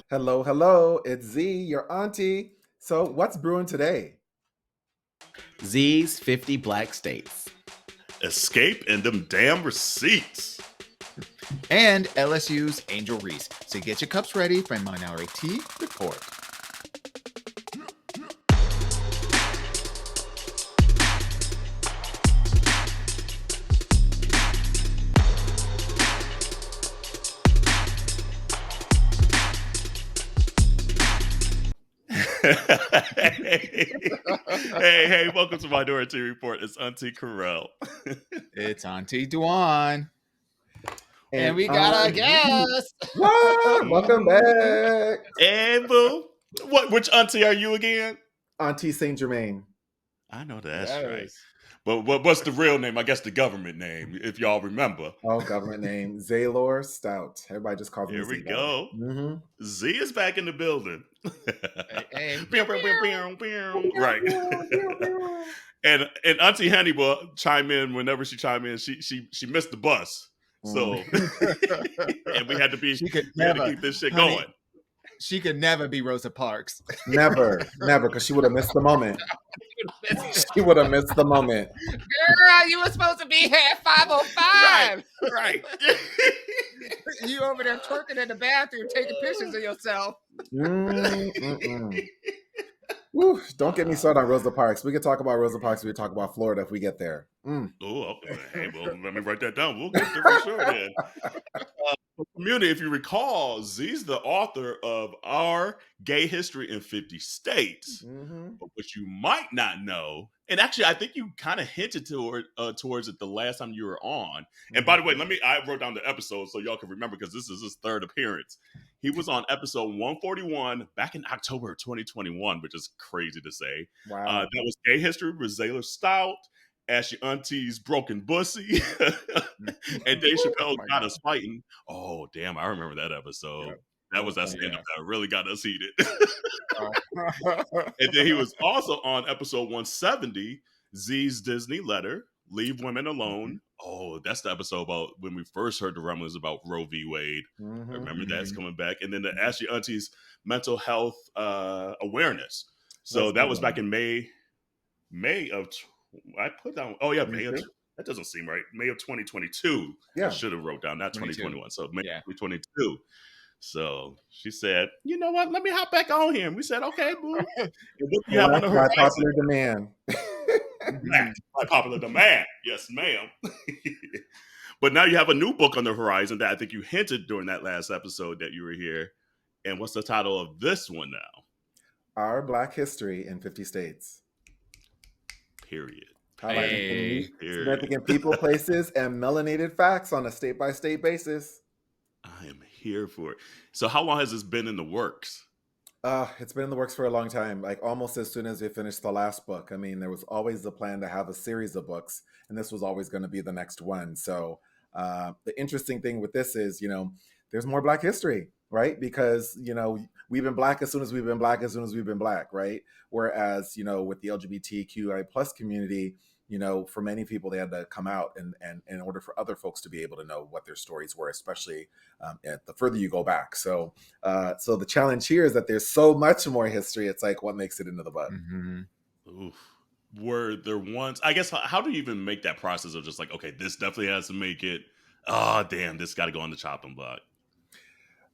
Hello, hello. It's Z, your auntie. So, what's brewing today? Z's 50 Black States. Xscape and them damn receipts. And LSU's Angel Reese. So get your cups ready for Minoritea Report. hey, welcome to Minoritea Report. It's Auntie Carell. It's Auntie Duan. And we got a guest. What? Welcome back. Hey, boo. Which auntie are you again? Auntie Saint Germain. I know that's Yes. right. But what's the real name? I guess the government name, if y'all remember. Oh, government name. Zaylor Stout. Everybody just calls me Here Z. we go. Mm-hmm. Z is back in the building. Hey. Right. And Auntie Honey will chime in whenever she chime in. She missed the bus. So and we had to keep this shit going. She could never be Rosa Parks. Never, because she would have missed the moment. She would have missed the moment. Girl, you were supposed to be here at 5:05. Right. You over there twerking in the bathroom, taking pictures of yourself. Woo, don't get me started on Rosa Parks. We could talk about Rosa Parks. We could talk about Florida if we get there. Oh, okay. Hey, well, let me write that down. We'll get there for sure then. Community, if you recall, Z's the author of Our Gay History in 50 States. Mm-hmm. But what you might not know, and actually I think you kind of hinted towards it the last time you were on. And by the way, I wrote down the episode so y'all can remember because this is his third appearance. He was on episode 141 back in October of 2021, which is crazy to say. Wow. That was Gay History with Zaylor Stout, Ashley Auntie's Broken Bussy, and Dave Chappelle got us fighting. Oh, damn, I remember that episode. Yeah. That was that stand-up that really got us heated. And then he was also on episode 170, Z's Disney Letter, Leave Women Alone. Oh, that's the episode about when we first heard the rumblings about Roe v. Wade. I remember that's coming back. And then the Ashley Auntie's Mental Health Awareness. So that was back in May of... I put down. Oh yeah, May of, that doesn't seem right. May of 2022. Yeah, I should have wrote down not 2021. So May 2022. So she said, "You know what? Let me hop back on here." And we said, "Okay, boo." You have on the horizon? Popular demand. By popular demand, yes, ma'am. But now you have a new book on the horizon that I think you hinted during that last episode that you were here. And what's the title of this one now? Our Black History in 50 States. Period. Highlighting significant people, places, and melanated facts on a state-by-state basis. I am here for it. So how long has this been in the works? It's been in the works for a long time, like almost as soon as we finished the last book. I mean, there was always the plan to have a series of books, and this was always going to be the next one. So the interesting thing with this is, there's more Black history, right? Because, we've been Black as soon as we've been Black, right? Whereas, with the LGBTQI plus community, for many people, they had to come out and in order for other folks to be able to know what their stories were, especially the further you go back. So the challenge here is that there's so much more history. It's like, what makes it into the book? Oof. Were there ones, I guess, how do you even make that process of just like, okay, this definitely has to make it. Oh, damn, this got to go on the chopping block.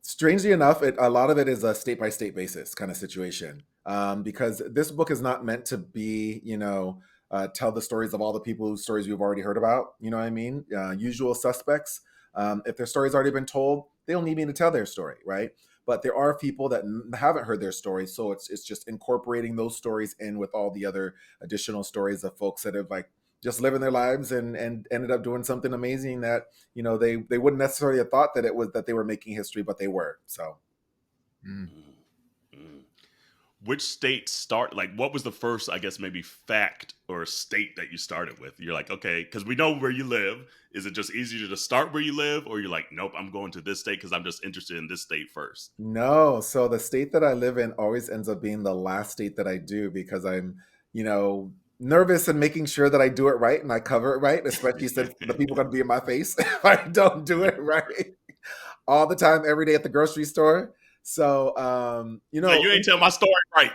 Strangely enough, a lot of it is a state-by-state basis kind of situation, because this book is not meant to be, tell the stories of all the people whose stories we've already heard about. You know what I mean? Usual suspects. If their story's already been told, they don't need me to tell their story, right? But there are people that haven't heard their stories, so it's just incorporating those stories in with all the other additional stories of folks that have just living their lives and ended up doing something amazing that they wouldn't necessarily have thought that they were making history, but they were. So which state what was the first, I guess, maybe fact or state that you started with? You're like, okay, because we know where you live. Is it just easier to start where you live, or you're like, nope, I'm going to this state because I'm just interested in this state first? No, so the state that I live in always ends up being the last state that I do, because I'm nervous and making sure that I do it right and I cover it right, especially since the people are going to be in my face if I don't do it right all the time, every day at the grocery store. So, Like, you ain't tell my story right.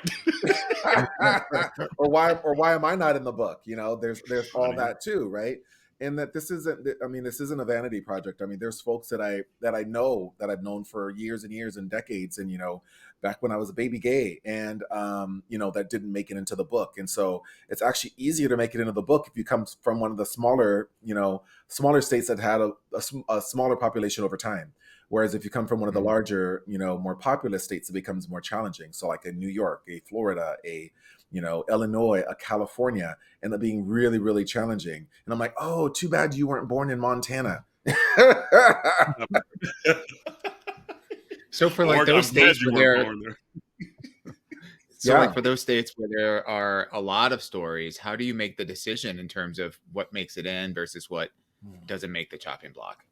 or why am I not in the book? There's all Funny. that too, right? And that this isn't, I mean, this isn't a vanity project. I mean, there's folks that I know, that I've known for years and years and decades, and back when I was a baby gay, and that didn't make it into the book. And so it's actually easier to make it into the book if you come from one of the smaller states that had a smaller population over time. Whereas if you come from one of the larger, more populous states, it becomes more challenging. So like a New York, a Florida, a Illinois, a California, end up being really, really challenging. And I'm like, oh, too bad you weren't born in Montana. So for like Oregon, those I'm glad states you where weren't there, born there. so Yeah. like for those states where there are a lot of stories, how do you make the decision in terms of what makes it in versus what doesn't make the chopping block?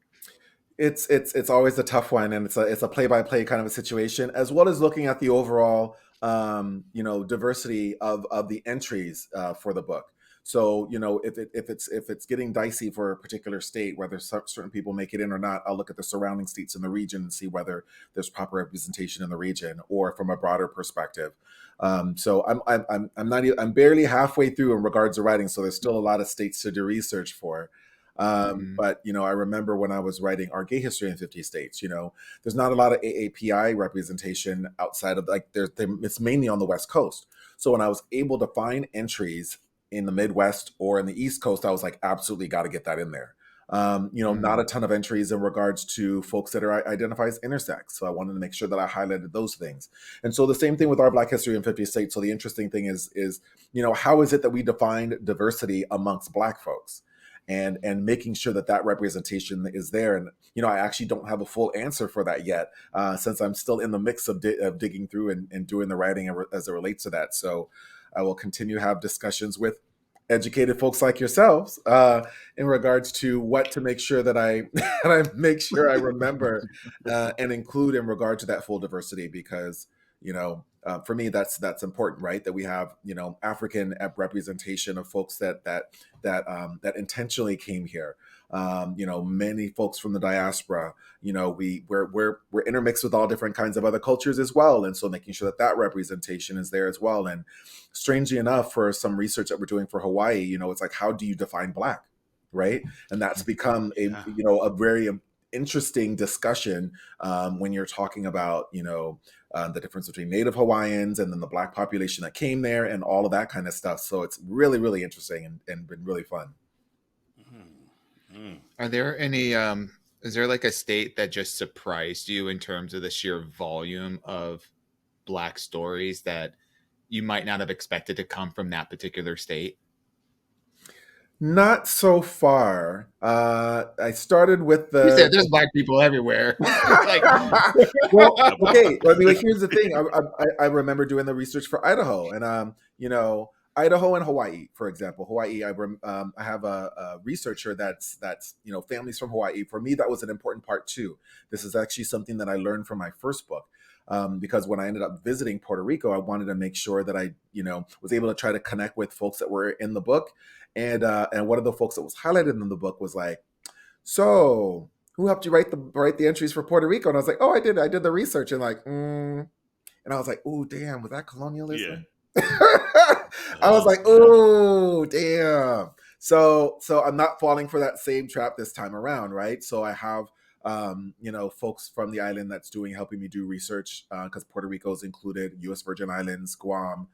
It's always a tough one, and it's a play by play kind of a situation, as well as looking at the overall diversity of the entries for the book. So if it's getting dicey for a particular state, whether certain people make it in or not, I'll look at the surrounding states in the region and see whether there's proper representation in the region, or from a broader perspective. So I'm barely halfway through in regards to writing, so there's still a lot of states to do research for. But I remember when I was writing Our Gay History in 50 States, there's not a lot of AAPI representation outside of it's mainly on the West Coast. So when I was able to find entries in the Midwest or in the East Coast, I was like, absolutely got to get that in there. Not a ton of entries in regards to folks that are identify as intersex. So I wanted to make sure that I highlighted those things. And so the same thing with Our Black History in 50 States. So the interesting thing is how is it that we define diversity amongst Black folks? And making sure that representation is there. And I actually don't have a full answer for that yet, since I'm still in the mix of digging through and doing the writing as it relates to that. So I will continue to have discussions with educated folks like yourselves in regards to what to make sure that I that I make sure I remember and include in regard to that full diversity, because for me that's important, right? That we have African representation of folks that intentionally came here. Many folks from the diaspora. We're intermixed with all different kinds of other cultures as well, and so making sure that representation is there as well. And strangely enough, for some research that we're doing for Hawaii, it's like, how do you define Black, right? And that's become a very interesting discussion when you're talking about the difference between Native Hawaiians and then the Black population that came there and all of that kind of stuff. So it's really, really interesting and been really fun. Are there any is there like a state that just surprised you in terms of the sheer volume of Black stories that you might not have expected to come from that particular state? Not so far. I started with You said the there's Black people everywhere. well, okay. I mean, here's the thing. I remember doing the research for Idaho, and Idaho and Hawaii, for example. Hawaii, I have a researcher that's families from Hawaii. For me, that was an important part too. This is actually something that I learned from my first book. Because when I ended up visiting Puerto Rico, I wanted to make sure that I, was able to try to connect with folks that were in the book, and one of the folks that was highlighted in the book was like, "So, who helped you write the entries for Puerto Rico?" And I was like, "Oh, I did. I did the research." And and I was like, "Oh, damn, was that colonialism?" Yeah. I was like, "Oh, damn." So I'm not falling for that same trap this time around, right? So I have folks from the island that's helping me do research, because Puerto Rico is included, U.S. Virgin Islands, Guam,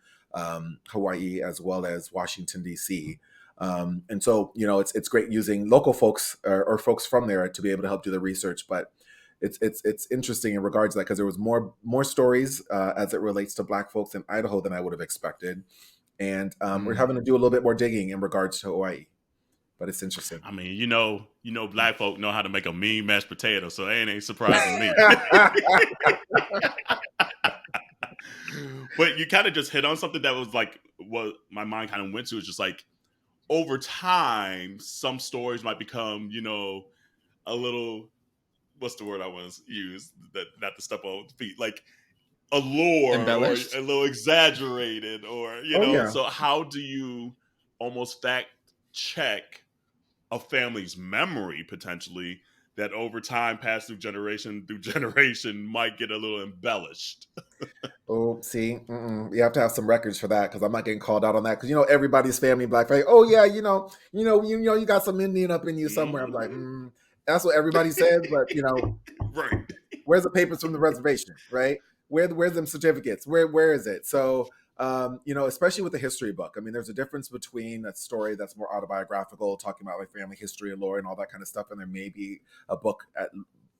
Hawaii, as well as Washington, D.C. And so it's great using local folks or folks from there to be able to help do the research. But it's interesting in regards to that, because there was more stories as it relates to Black folks in Idaho than I would have expected, and we're having to do a little bit more digging in regards to Hawaii. But it's interesting. I mean, Black folk know how to make a mean mashed potato, so it ain't surprising me. But you kind of just hit on something that was like what my mind kind of went to, is just like, over time, some stories might become, a little, what's the word I want to use? That not to step on feet, like allure or Embellished? a little exaggerated, or Oh yeah. So how do you almost fact check a family's memory potentially that over time, passed through generation, might get a little embellished. Oh, see, you have to have some records for that because I'm not getting called out on that because everybody's family black. Like, oh yeah, you got some Indian up in you somewhere. I'm like, that's what everybody says, but Right. where's the papers from the reservation, right? Where's them certificates? Where is it? So, especially with the history book, I mean, there's a difference between a story that's more autobiographical, talking about like family history and lore and all that kind of stuff, and there may be a book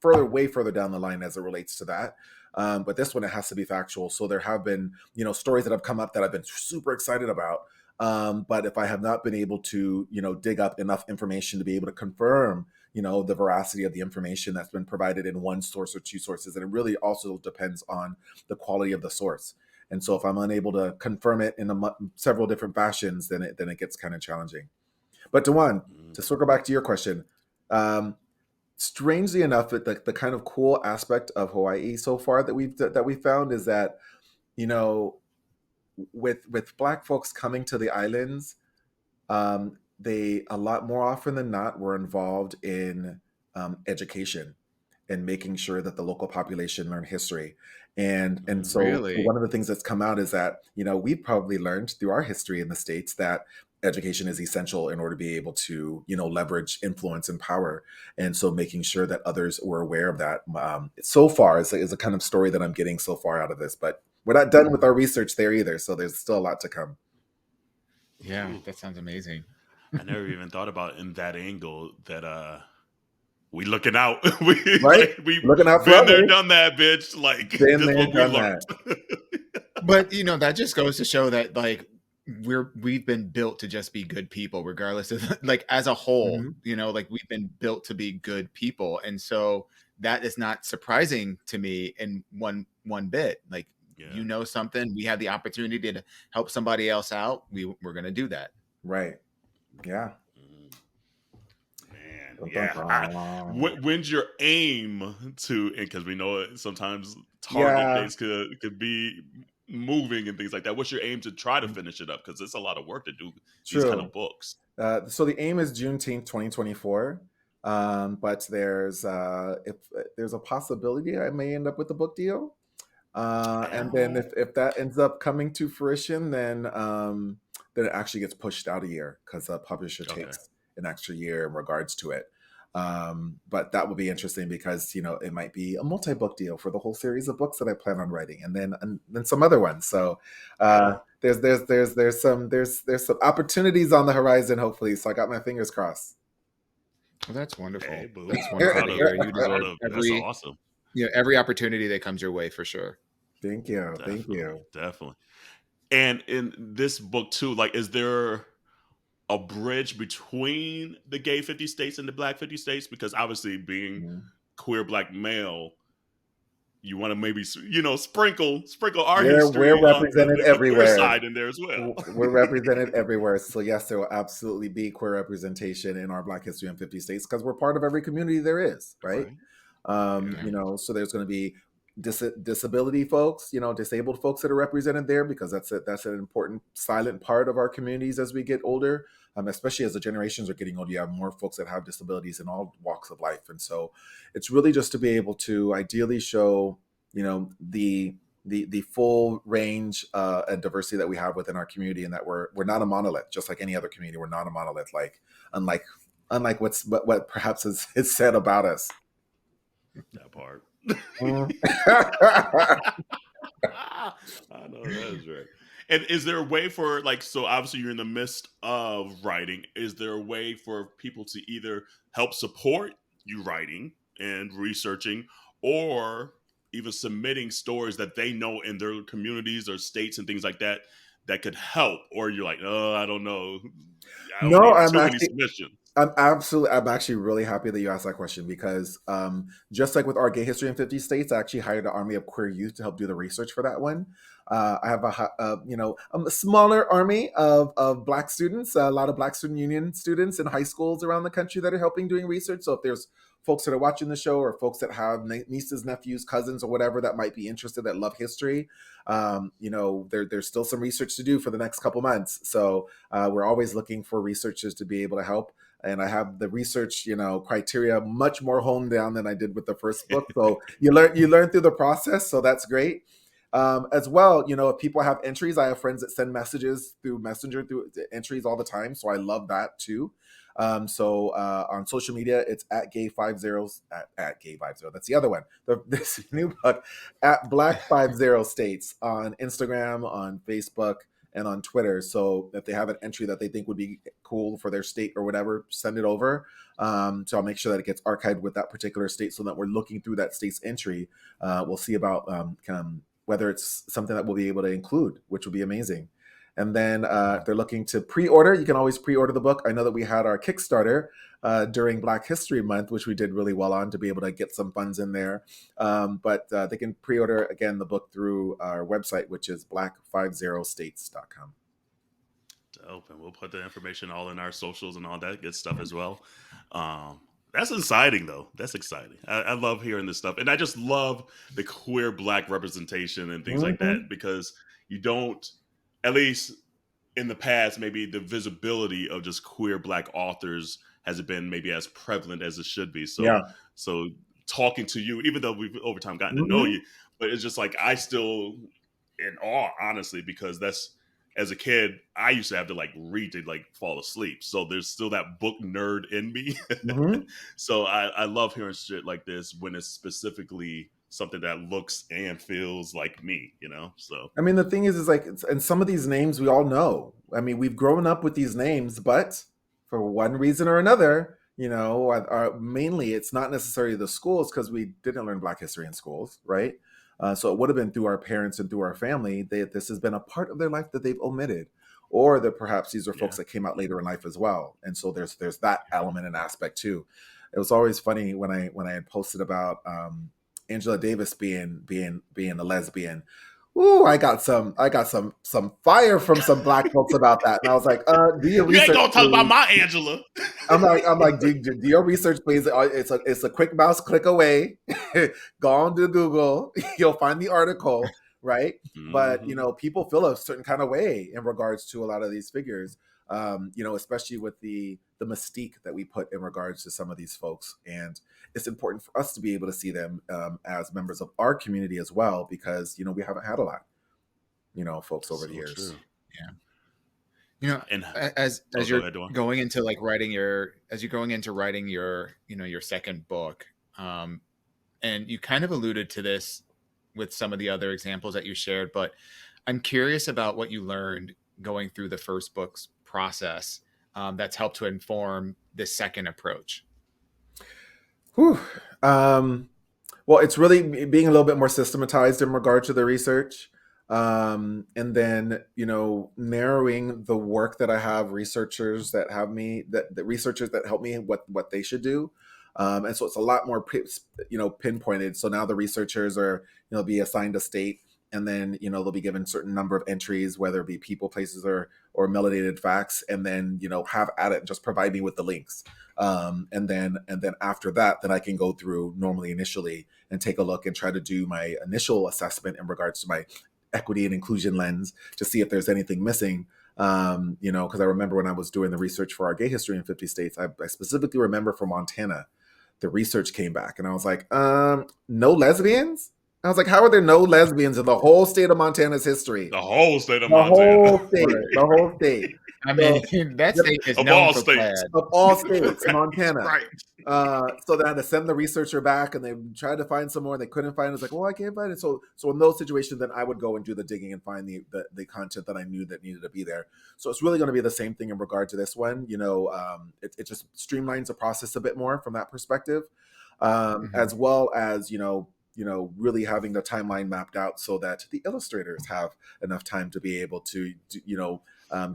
way further down the line as it relates to that. But this one, it has to be factual. So there have been, stories that have come up that I've been super excited about. But if I have not been able to, dig up enough information to be able to confirm, the veracity of the information that's been provided in one source or two sources, and it really also depends on the quality of the source. And so if I'm unable to confirm it in several different fashions, then it gets kind of challenging. But Dewan, to circle back to your question, strangely enough, the kind of cool aspect of Hawaii so far that we found is that, with Black folks coming to the islands, they a lot more often than not were involved in education and making sure that the local population learn history. And so Really? one of the things that's come out is that, we've probably learned through our history in the States that education is essential in order to be able to, leverage influence and power. And so making sure that others were aware of that, so far is a kind of story that I'm getting so far out of this, but we're not done with our research there either. So there's still a lot to come. Yeah, that sounds amazing. I never even thought about in that angle that we looking out. we Right? we Looking out for been there, others. done that, bitch. Like Been this there, what we done learned. But that just goes to show that like we've been built to just be good people, regardless of like as a whole. Like we've been built to be good people, and so that is not surprising to me in one bit. Like something, we have the opportunity to help somebody else out. We're gonna do that. Right. Yeah. Man, Dun, dun, yeah. dun. When's your aim to? Because we know sometimes target Yeah. dates could be moving and things like that. What's your aim to try to finish it up? Because it's a lot of work to do these kind True. of books. So the aim is Juneteenth 2024. But if there's a possibility I may end up with a book deal. And then if that ends up coming to fruition, then it actually gets pushed out a year because the publisher takes an extra year in regards to it. But that would be interesting because it might be a multi-book deal for the whole series of books that I plan on writing, and then some other ones. So there's some opportunities on the horizon, hopefully. So I got my fingers crossed. Well, that's wonderful. Hey, boo. That's wonderful to hear. You deserve That's awesome. Every opportunity that comes your way, for sure. Thank you. Definitely, Thank you. Definitely. And in this book too, like, is there a bridge between the gay 50 states and the black 50 states? Because obviously being queer black male, you want to maybe, sprinkle our history. We're represented the everywhere. queer side in there as well. We're represented everywhere. So yes, there will absolutely be queer representation in our Black history in 50 states because we're part of every community there is, right? So there's going to be disability folks, disabled folks that are represented there because that's an important silent part of our communities as we get older. Especially as the generations are getting older, you have more folks that have disabilities in all walks of life, and so it's really just to be able to ideally show, the full range and diversity that we have within our community, and that we're not a monolith, just like any other community. We're not a monolith, unlike what perhaps is said about us. That part. I know that's right. And is there a way for, so obviously you're in the midst of writing, is there a way for people to either help support you writing and researching, or even submitting stories that they know in their communities or states and things like that could help? Or you're like, oh, I don't know. Many submissions. I'm actually really happy that you asked that question because just like with our gay history in 50 states, I actually hired an army of queer youth to help do the research for that one. I have a smaller army of Black students, a lot of Black Student Union students in high schools around the country that are helping doing research. So if there's folks that are watching the show or folks that have nieces, nephews, cousins, or whatever that might be interested, that love history, there's still some research to do for the next couple months. So we're always looking for researchers to be able to help. and I have the research, criteria much more honed down than I did with the first book. So you learn through the process, so that's great. As well, if people have entries, I have friends that send messages through Messenger through entries all the time, so I love that too. So on social media, it's at gay50 at gay50. That's the other one. This new book at Black50 States on Instagram, on Facebook, and on Twitter. So if they have an entry that they think would be cool for their state or whatever, send it over. So I'll make sure that it gets archived with that particular state, so that we're looking through that state's entry. We'll see about whether it's something that we'll be able to include, which would be amazing. And then if they're looking to pre-order, you can always pre-order the book. I know that we had our Kickstarter during Black History Month, which we did really well on, to be able to get some funds in there. But they can pre-order, again, the book through our website, which is black50states.com. Dope. And we'll put the information all in our socials and all that good stuff as well. That's exciting, though. That's exciting. I love hearing this stuff. And I just love the queer Black representation and things like that, because you don't, at least in the past, maybe the visibility of just queer Black authors hasn't been maybe as prevalent as it should be. So talking to you, even though we've over time gotten to know you, but it's just like, I still in awe, honestly, because that's, as a kid, I used to have to read to fall asleep. So there's still that book nerd in me. So I love hearing shit like this when it's specifically something that looks and feels like me, So I mean, the thing is and some of these names we all know. I mean, we've grown up with these names, but for one reason or another, mainly it's not necessarily the schools, because we didn't learn Black history in schools, right? So it would have been through our parents and through our family. This has been a part of their life that they've omitted, or that perhaps these are folks that came out later in life as well. And so there's that element and aspect too. It was always funny when I had posted about Angela Davis being a lesbian. Ooh, I got some fire from some Black folks about that, and I was like, "Do your research, you ain't gonna talk please." about my Angela. I'm like, do your research, please. It's a quick mouse click away. Go on to Google, you'll find the article, right? But people feel a certain kind of way in regards to a lot of these figures, especially with the mystique that we put in regards to some of these folks, and it's important for us to be able to see them as members of our community as well, because we haven't had a lot, folks over the years. True. Yeah. And as you're going into writing your second book, and you kind of alluded to this with some of the other examples that you shared, but I'm curious about what you learned going through the first book's process that's helped to inform this second approach. Well, it's really being a little bit more systematized in regard to the research. And then, narrowing the work that I have, researchers that help me what they should do. And so it's a lot more, pinpointed. So now the researchers are, be assigned a state, and then, they'll be given a certain number of entries, whether it be people, places, or melanated facts, and then, have at it, just provide me with the links. And then after that, then I can go through initially and take a look and try to do my initial assessment in regards to my equity and inclusion lens to see if there's anything missing. Because I remember when I was doing the research for our gay history in 50 states, I specifically remember for Montana, the research came back and I was like, no lesbians? I was like, how are there no lesbians in the whole state of Montana's history? The whole state of Montana. The whole state. I mean, that state is known for plaid. Of all states, Montana. Right. So they had to send the researcher back, and they tried to find some more, and they couldn't find it. It's like, well, I can't find it. So in those situations, then I would go and do the digging and find the content that I knew that needed to be there. So it's really going to be the same thing in regard to this one. It just streamlines the process a bit more from that perspective, as well as really having the timeline mapped out so that the illustrators have enough time to be able to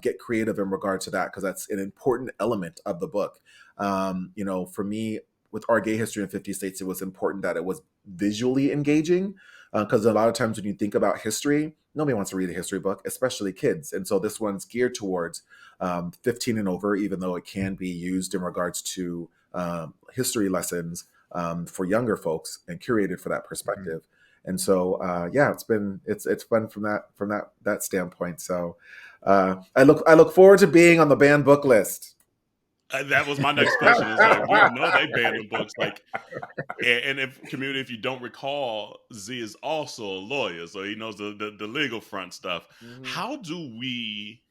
get creative in regard to that, because that's an important element of the book. For me, with our gay history in 50 states, it was important that it was visually engaging, because a lot of times when you think about history, nobody wants to read a history book, especially kids. And so this one's geared towards 15 and over, even though it can be used in regards to history lessons for younger folks and curated for that perspective. And so, it's fun from that standpoint. So I look forward to being on the banned book list. That was my next question. It's like, we know they banned them books. Like, and if community, if you don't recall, Z is also a lawyer, so he knows the legal front stuff. Mhm. How do we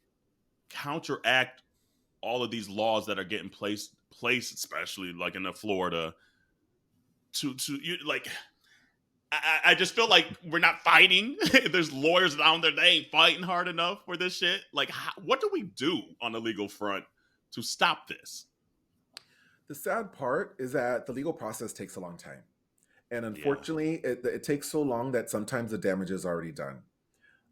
counteract all of these laws that are getting placed, especially like in Florida, to you like? I just feel like we're not fighting. There's lawyers down there, they ain't fighting hard enough for this shit. Like, what do we do on the legal front to stop this? The sad part is that the legal process takes a long time. And unfortunately, it takes so long that sometimes the damage is already done.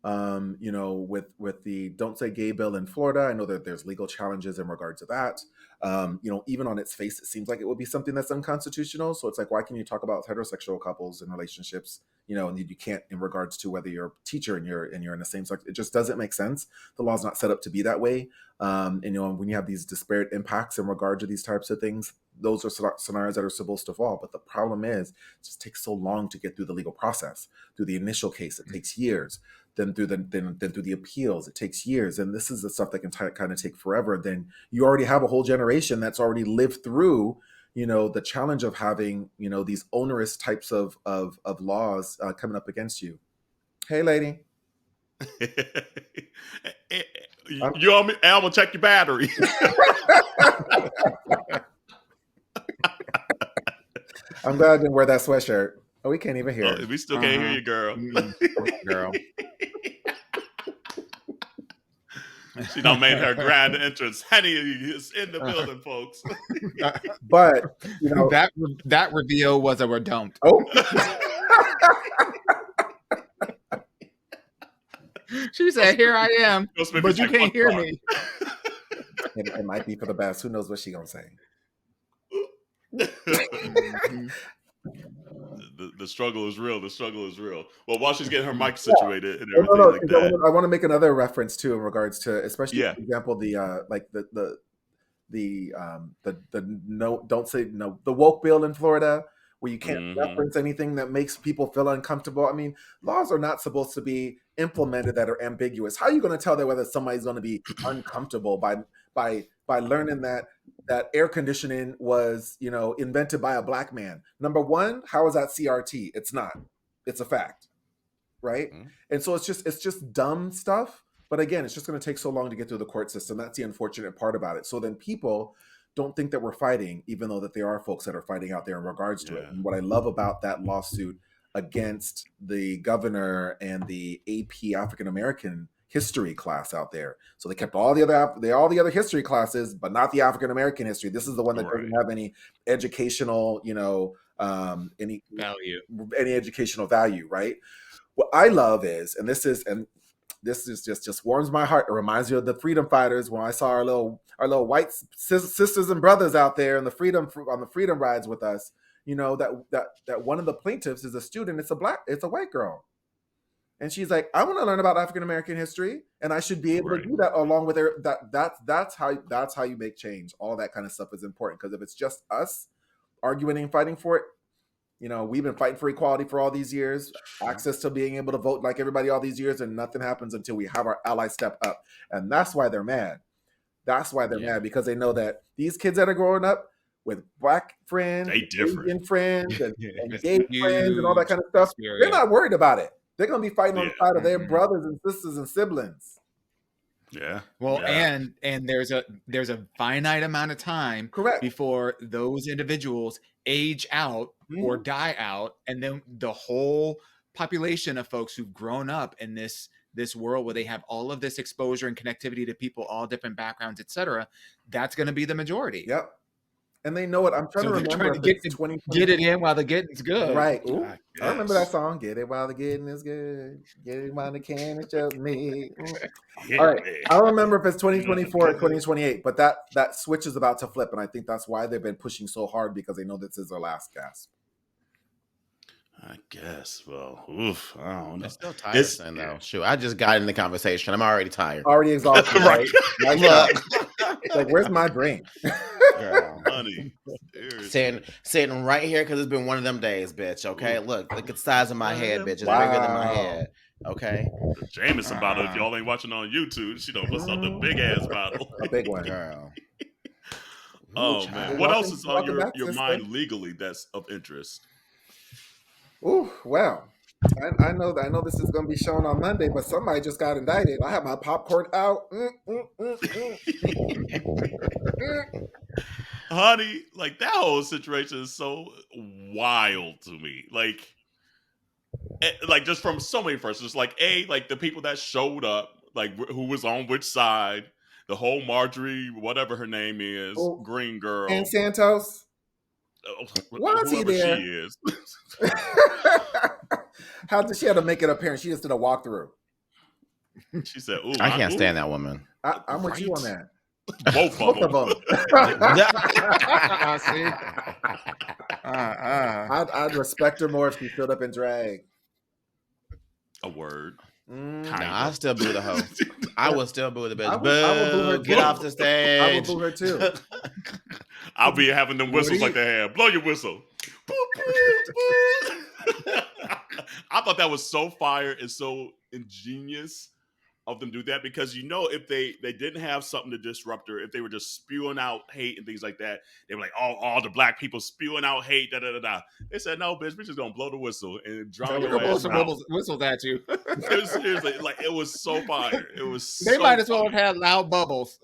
You know, with the Don't Say Gay bill in Florida, I know that there's legal challenges in regard to that. You know, even on its face, it seems like it would be something that's unconstitutional. So it's like, why can you talk about heterosexual couples and relationships, you know, and you can't in regards to whether you're a teacher and you're in the same sex? It just doesn't make sense. The law's not set up to be that way. And you know, when you have these disparate impacts in regard to these types of things, those are scenarios that are supposed to fall. But the problem is, it just takes so long to get through the legal process. Through the initial case, it takes years. Then through the appeals, it takes years. And this is the stuff that can kind of take forever. Then you already have a whole generation that's already lived through, you know, the challenge of having, you know, these onerous types of laws coming up against you. Hey, lady. You want me? I'm gonna check your battery. I'm glad I didn't wear that sweatshirt. Oh, we can't even hear. We still can't hear you, girl. Girl. She done made her grand entrance. Henny is in the building, folks. But you know that reveal was a don't. Oh. She said, "Here I am, but you can't hear me." It might be for the best. Who knows what she gonna say? The struggle is real. The struggle is real. Well, while she's getting her mic situated and everything like that, I want to make another reference too in regards to, especially for example, the don't say no, the woke bill in Florida, where you can't reference anything that makes people feel uncomfortable. I mean, laws are not supposed to be implemented that are ambiguous. How are you going to tell that whether somebody's going to be uncomfortable by learning that air conditioning was, you know, invented by a black man? Number one, how is that CRT? It's not. It's a fact, right? And so it's just dumb stuff. But again, it's just going to take so long to get through the court system. That's the unfortunate part about it. So then people don't think that we're fighting, even though that there are folks that are fighting out there in regards to it. And what I love about that lawsuit against the governor and the AP African American history class out there. So they kept all the other history classes, but not the African American history. This is the one that doesn't have any educational, you know, any educational value, right? What I love is, and this is just warms my heart. It reminds me of the freedom fighters when I saw our little white sisters and brothers out there on the freedom rides with us. You know, that one of the plaintiffs is a student. It's a white girl. And she's like, I want to learn about African American history, and I should be able to do that along with her. That's how you make change. All that kind of stuff is important, because if it's just us arguing and fighting for it, you know, we've been fighting for equality for all these years, access to being able to vote like everybody all these years, and nothing happens until we have our allies step up. And that's why they're mad. That's why they're mad, because they know that these kids that are growing up with black friends, Asian friends, and gay friends, and all that kind of stuff, they're not worried about it. They're going to be fighting on the side of their brothers and sisters and siblings. Yeah. Well, and there's a finite amount of time before those individuals age out or die out, and then the whole population of folks who've grown up in this world where they have all of this exposure and connectivity to people, all different backgrounds, etc., that's going to be the majority. Yep. And they know it. I'm trying to remember if it's get it in while the getting's good. Right. Ooh, I remember that song. Get it while the getting is good. Get it while the can is just me. All right. I don't remember if it's 2024 or 2028, but that switch is about to flip. And I think that's why they've been pushing so hard, because they know this is their last gasp. I guess. Well, oof. I don't know. It's still tiresome, though. Shoot, I just got in the conversation. I'm already tired. Already exhausted, right? Like, where's my drink? Girl, honey. Sitting right here, because it's been one of them days, bitch. Okay, look at the size of my head, bitch. It's bigger than my head. Okay. The Jameson bottle. If y'all ain't watching on YouTube, she don't put something big ass bottle. A big one, girl. Oh man, what else is on your mind legally that's of interest? Ooh, well, I know this is going to be shown on Monday, but somebody just got indicted. I have my popcorn out. Honey, like that whole situation is so wild to me. Like just from so many persons. Like like the people that showed up, like who was on which side. The whole Marjorie, whatever her name is, Oh, green girl, and Santos. Was he whoever she there? is. How did she have to make it apparent? She just did a walkthrough. She said, "Ooh, I can't stand that woman." I'm with you on that. Both of them. See? I'd respect her more if she stood up in drag. A word. Nah, I still boo the hoe. I would still boo the bitch. I would boo her Get too. off the stage. I would boo her too. I'll be having them whistles like they have. Blow your whistle. I thought that was so fire and so ingenious of them do that, because if they didn't have something to disrupt her, if they were just spewing out hate and things like that, they were like, all the black people spewing out hate, da da da da. They said, no, bitch, we're just gonna blow the whistle and drown your ass out. Whistles at you. Seriously, like it was so fire. It was. They might as well have had loud bubbles.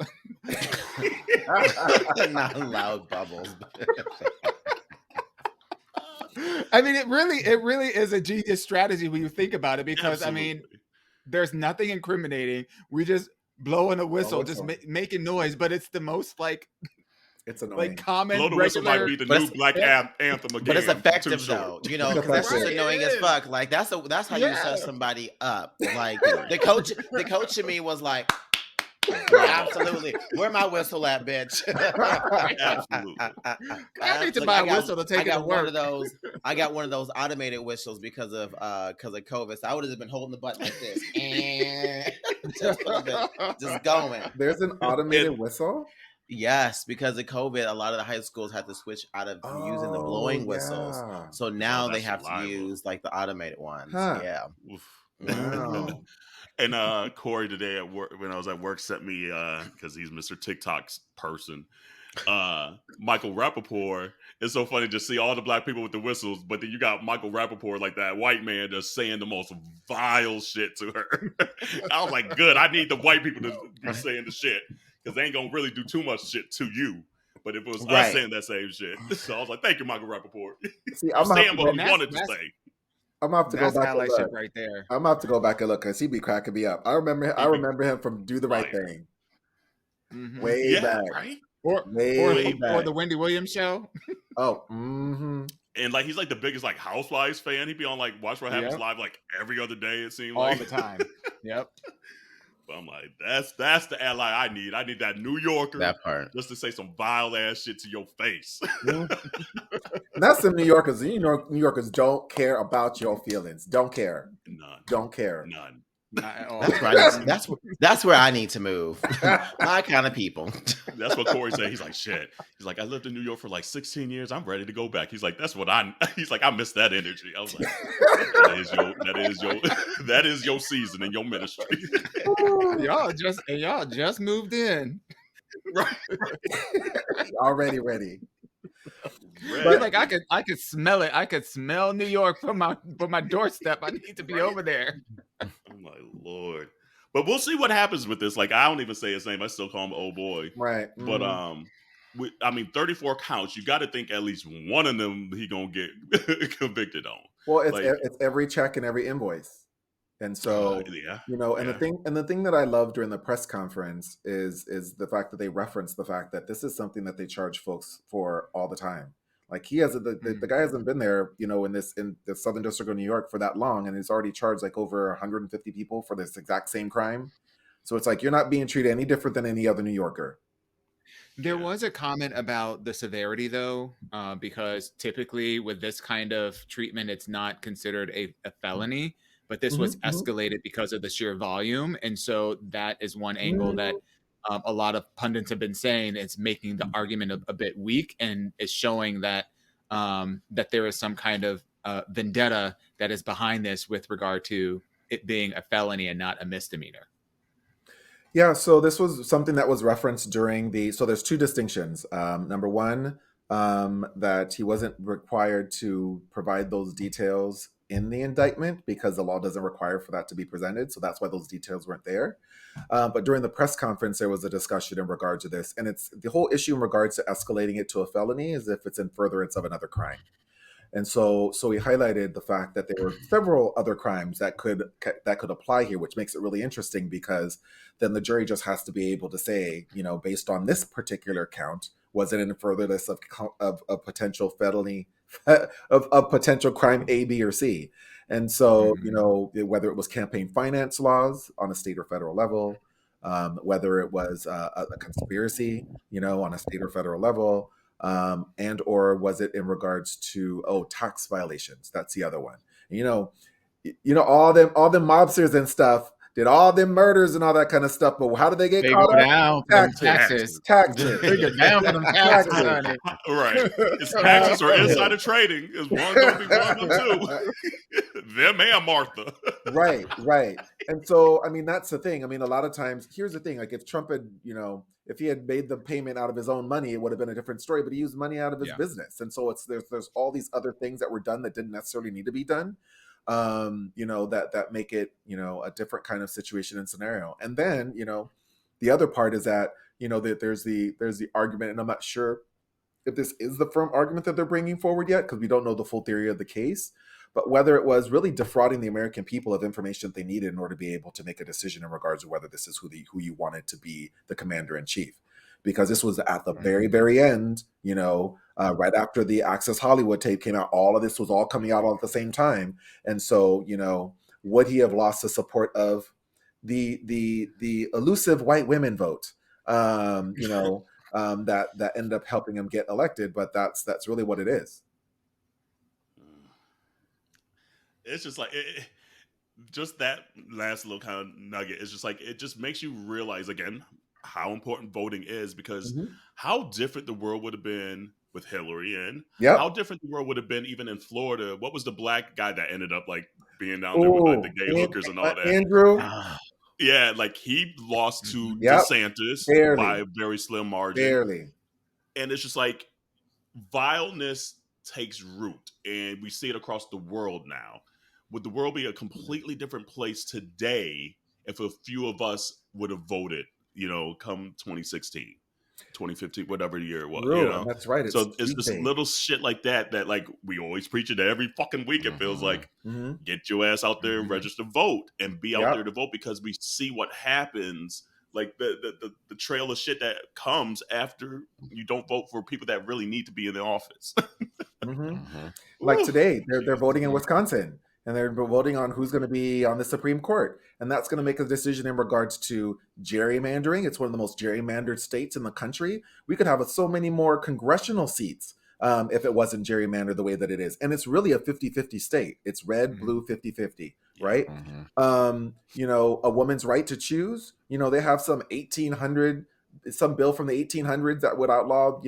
Not loud bubbles. I mean, it really is a genius strategy when you think about it, because Absolutely. I mean, there's nothing incriminating. We just blowing a whistle, just making noise, but it's the most it's annoying. Common. Blow the whistle might be the new black anthem again. But it's effective though, because that's just annoying as fuck. Like that's how you set somebody up. Like the coach in me was like, absolutely. Where my whistle at, bitch? Absolutely. I need to buy a whistle to take it to work. I got one of those automated whistles because of COVID. So I would have been holding the button like this, and just going. There's an automated whistle. Yes, because of COVID, a lot of the high schools had to switch out of using the blowing whistles. So now they have to use like the automated ones. Huh. Yeah. Wow. And Corey today at work, when I was at work, sent me because he's Mr. TikTok's person. Michael Rappaport. It's so funny to see all the black people with the whistles, but then you got Michael Rappaport, like that white man, just saying the most vile shit to her. I was like, good. I need the white people to be saying the shit, because they ain't gonna really do too much shit to you. But if it was us saying that same shit, so I was like, thank you, Michael Rappaport. See, I'm saying what we wanted to say. I'm gonna have to go back and look. Right there. I'm gonna have to go back and look, because he be cracking me up. I remember him from Do the Right Thing. Mm-hmm. Way back. Right? Or the Wendy Williams show. Oh, mm-hmm. And like he's like the biggest like Housewives fan. He'd be on like Watch What Happens Live like every other day, it seemed all the time. Yep. But I'm like, that's the ally I need. I need that New Yorker, that part, just to say some vile ass shit to your face. That's the New Yorkers. New Yorkers don't care about your feelings. Don't care. None. Don't care. None. That's where I need to move. My kind of people. That's what Corey said. He's like, shit. He's like, I lived in New York for like 16 years. I'm ready to go back. He's like, he's like, I miss that energy. I was like, that is your season in your ministry. y'all just moved in. Right. Already ready. But like I could smell it. I could smell New York from my doorstep. I need to be over there. Oh my Lord. But we'll see what happens with this. Like, I don't even say his name. I still call him old boy. Right. Mm-hmm. But 34 counts. You got to think at least one of them he gonna get convicted on. Well, it's every check and every invoice. And so, the thing that I love during the press conference is the fact that they reference the fact that this is something that they charge folks for all the time. Like the guy hasn't been there, in the Southern District of New York for that long, and he's already charged like over 150 people for this exact same crime. So it's like, you're not being treated any different than any other New Yorker. There was a comment about the severity, though, because typically with this kind of treatment, it's not considered a felony, but this was escalated because of the sheer volume. And so that is one angle that a lot of pundits have been saying. It's making the argument a bit weak, and is showing that that there is some kind of vendetta that is behind this with regard to it being a felony and not a misdemeanor. Yeah, so this was something that was referenced during so there's two distinctions. Number one, that he wasn't required to provide those details in the indictment because the law doesn't require for that to be presented. So that's why those details weren't there. But during the press conference, there was a discussion in regard to this. And it's the whole issue in regards to escalating it to a felony is if it's in furtherance of another crime. And so he highlighted the fact that there were several other crimes that could apply here, which makes it really interesting because then the jury just has to be able to say, based on this particular count, was it in furtherance of potential felony of potential crime A, B, or C? And so whether it was campaign finance laws on a state or federal level, whether it was a conspiracy, on a state or federal level, and or was it in regards to tax violations? That's the other one. All them mobsters and stuff did all them murders and all that kind of stuff, but how did they get They caught go up? down for them taxes. They get down for them taxes, honey. Right. It's taxes or insider trading. Is one gonna be one of them too? Them and Martha. Right. And so, I mean, that's the thing. I mean, a lot of times, here's the thing. Like, if Trump had, if he had made the payment out of his own money, it would have been a different story. But he used money out of his business, and so there's all these other things that were done that didn't necessarily need to be done. That make it, a different kind of situation and scenario. And then, the other part is that, that there's the argument, and I'm not sure if this is the firm argument that they're bringing forward yet, because we don't know the full theory of the case, but whether it was really defrauding the American people of information that they needed in order to be able to make a decision in regards to whether this is who you wanted to be the commander in chief. Because this was at the very, very end, right after the Access Hollywood tape came out, all of this was all coming out all at the same time. And so, would he have lost the support of the elusive white women vote, that end up helping him get elected? But that's really what it is. It's just like just that last little kind of nugget. It's just like it just makes you realize again how important voting is, because how different the world would have been with Hillary in. How different the world would have been even in Florida. What was the black guy that ended up like being down there with like the gay hookers and all that? Andrew. Yeah, like he lost to DeSantis by a very slim margin. Barely. And it's just like vileness takes root, and we see it across the world now. Would the world be a completely different place today if a few of us would have voted, come 2016, 2015, whatever year it was? That's right. So it's just little shit like that like we always preach it every fucking week. It feels like get your ass out there and register to vote and be out there to vote, because we see what happens, like the trail of shit that comes after you don't vote for people that really need to be in the office. Like today, they're voting in Wisconsin, and they're voting on who's going to be on the Supreme Court. And that's going to make a decision in regards to gerrymandering. It's one of the most gerrymandered states in the country. We could have so many more congressional seats if it wasn't gerrymandered the way that it is. And it's really a 50-50 state. It's red, blue, 50-50, right? A woman's right to choose. They have some bill from the 1800s that would outlaw,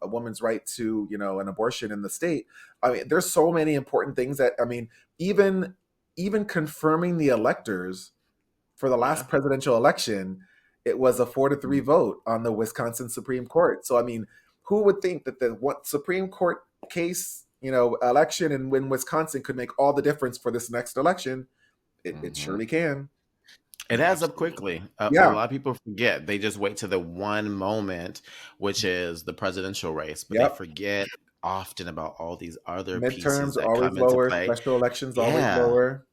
a woman's right to, an abortion in the state. I mean, there's so many important things that, I mean, even confirming the electors for the last presidential election, it was a 4-3 vote on the Wisconsin Supreme Court. So, I mean, who would think that the Supreme Court case, election in Wisconsin could make all the difference for this next election? It surely can. It adds up quickly. A lot of people forget. They just wait to the one moment, which is the presidential race, but they forget often about all these other pieces that always come lower, into play. Special elections always lower.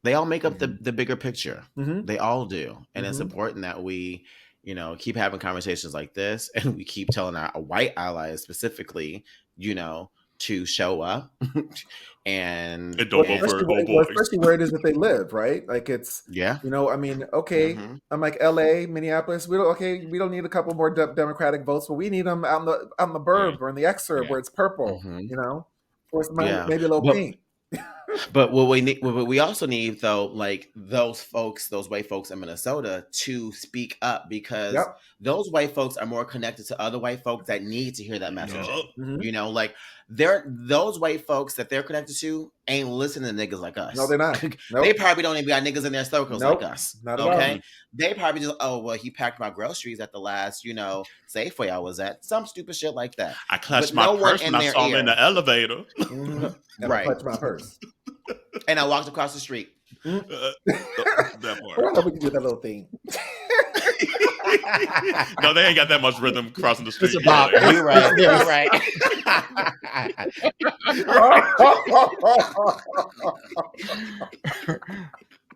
They all make up the bigger picture. They all do. And it's important that we, keep having conversations like this, and we keep telling our white allies specifically, to show up and don't vote for old boys. Especially where it is that they live, right? Like it's, I mean, okay, I'm like LA, Minneapolis. We don't need a couple more Democratic votes, but we need them on the burb or in the exurb where it's purple, or it's maybe a little pink. But what we also need, though, like those white folks in Minnesota to speak up, because those white folks are more connected to other white folks that need to hear that message. Like those white folks that they're connected to ain't listening to niggas like us. No, they're not. Nope. They probably don't even got niggas in their circles Nope. like us. Not at Okay. all. They probably just, oh well, he packed my groceries at the last, Safeway I was at. Some stupid shit like that. I clutched But my no one purse in when I their saw him in ear. the elevator. And Right. I clutched my purse. And I walked across the street. That part. Well, I hope we can do that little thing. No, they ain't got that much rhythm crossing the street. It's a bop. Yeah, You're right. You're right.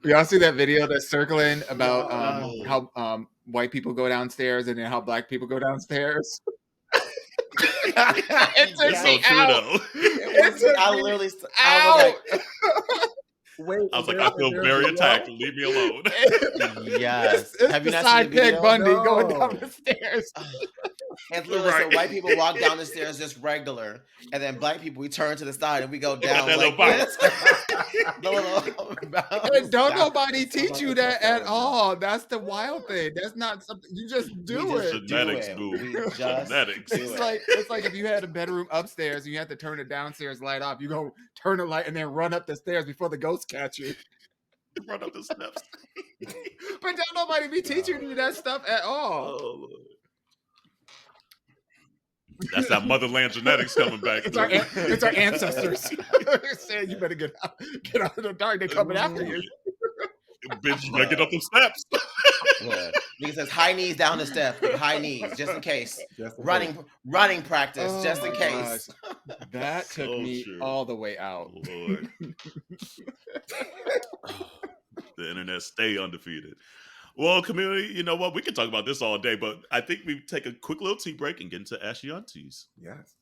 Y'all see that video that's circling about how white people go downstairs and then how black people go downstairs? it's so true though. I literally, I was like, Wait, I was like, I feel very attacked. Leave me alone. yes. It's Have you the not seen the sidekick video? Bundy No. going down the stairs. And literally, Right. so white people walk down the stairs just regular, and then black people, we turn to the side and we go Got down that like little this. The little bounce. And don't Down. nobody teach you that at all. That's the wild thing. That's not something you just do We just it. Genetics, do it. boo. We just Genetics. do It's it. it's like if you had a bedroom upstairs and you had to turn the downstairs light off, you go turn the light and then run up the stairs before the ghosts catch you. Run up the steps. But don't nobody be teaching you that stuff at all. Oh, Lord. That's that motherland genetics coming back. It's our ancestors. They're saying you better get out of the dark. They're coming after you. Bitch, you better get up them steps. Look, nigga says high knees down the step, high knees, just in case. Just in Running practice, just in Oh, case. gosh. That took Oh, me sure. all the way out. Lord. The internet stay undefeated. Well, community, you know what? We can talk about this all day, but I think we take a quick little tea break and get into Ashy Aunties. Yes.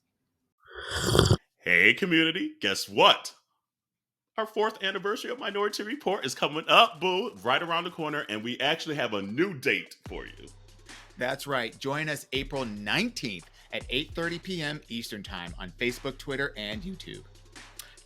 Hey, community, guess what? Our 4th anniversary of Minority Report is coming up, boo, right around the corner, and we actually have a new date for you. That's right. Join us April 19th at 8:30 p.m. Eastern Time on Facebook, Twitter, and YouTube.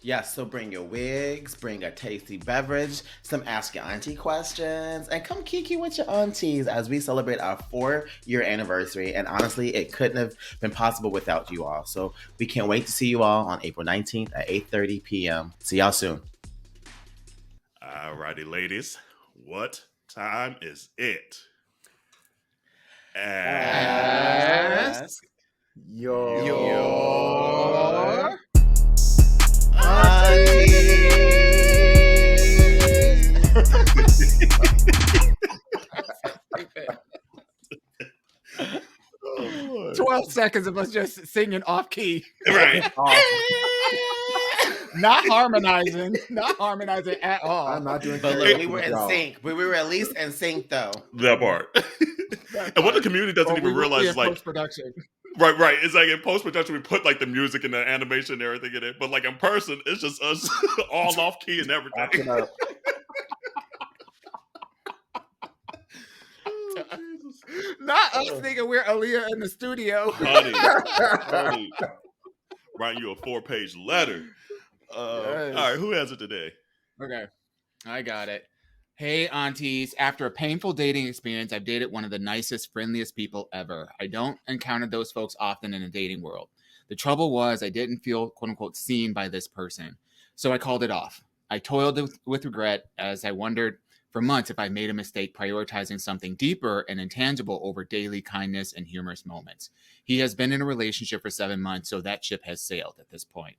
Yes, so bring your wigs, bring a tasty beverage, some Ask Your Auntie questions, and come kiki with your aunties as we celebrate our 4-year anniversary. And honestly, it couldn't have been possible without you all. So we can't wait to see you all on April 19th at 8:30 p.m. See y'all soon. Alrighty, ladies, what time is it? Ask Your Oh, 12 seconds of us just singing off key. right. Not harmonizing at all. I'm not doing But karaoke look, we were with in y'all. sync. We were at least in sync, though. That part. And what the community doesn't even realize is like, post-production. right. It's like in post production we put like the music and the animation and everything in it, but like in person it's just us all off key and everything. Acting up. Not us thinking we're Aaliyah in the studio. Honey. Writing you a 4-page letter. Yes. All right, who has it today? Okay, I got it. Hey, aunties. After a painful dating experience, I've dated one of the nicest, friendliest people ever. I don't encounter those folks often in the dating world. The trouble was I didn't feel, quote unquote, seen by this person. So I called it off. I toiled with regret as I wondered for months if I made a mistake prioritizing something deeper and intangible over daily kindness and humorous moments. He has been in a relationship for 7 months, so that ship has sailed at this point.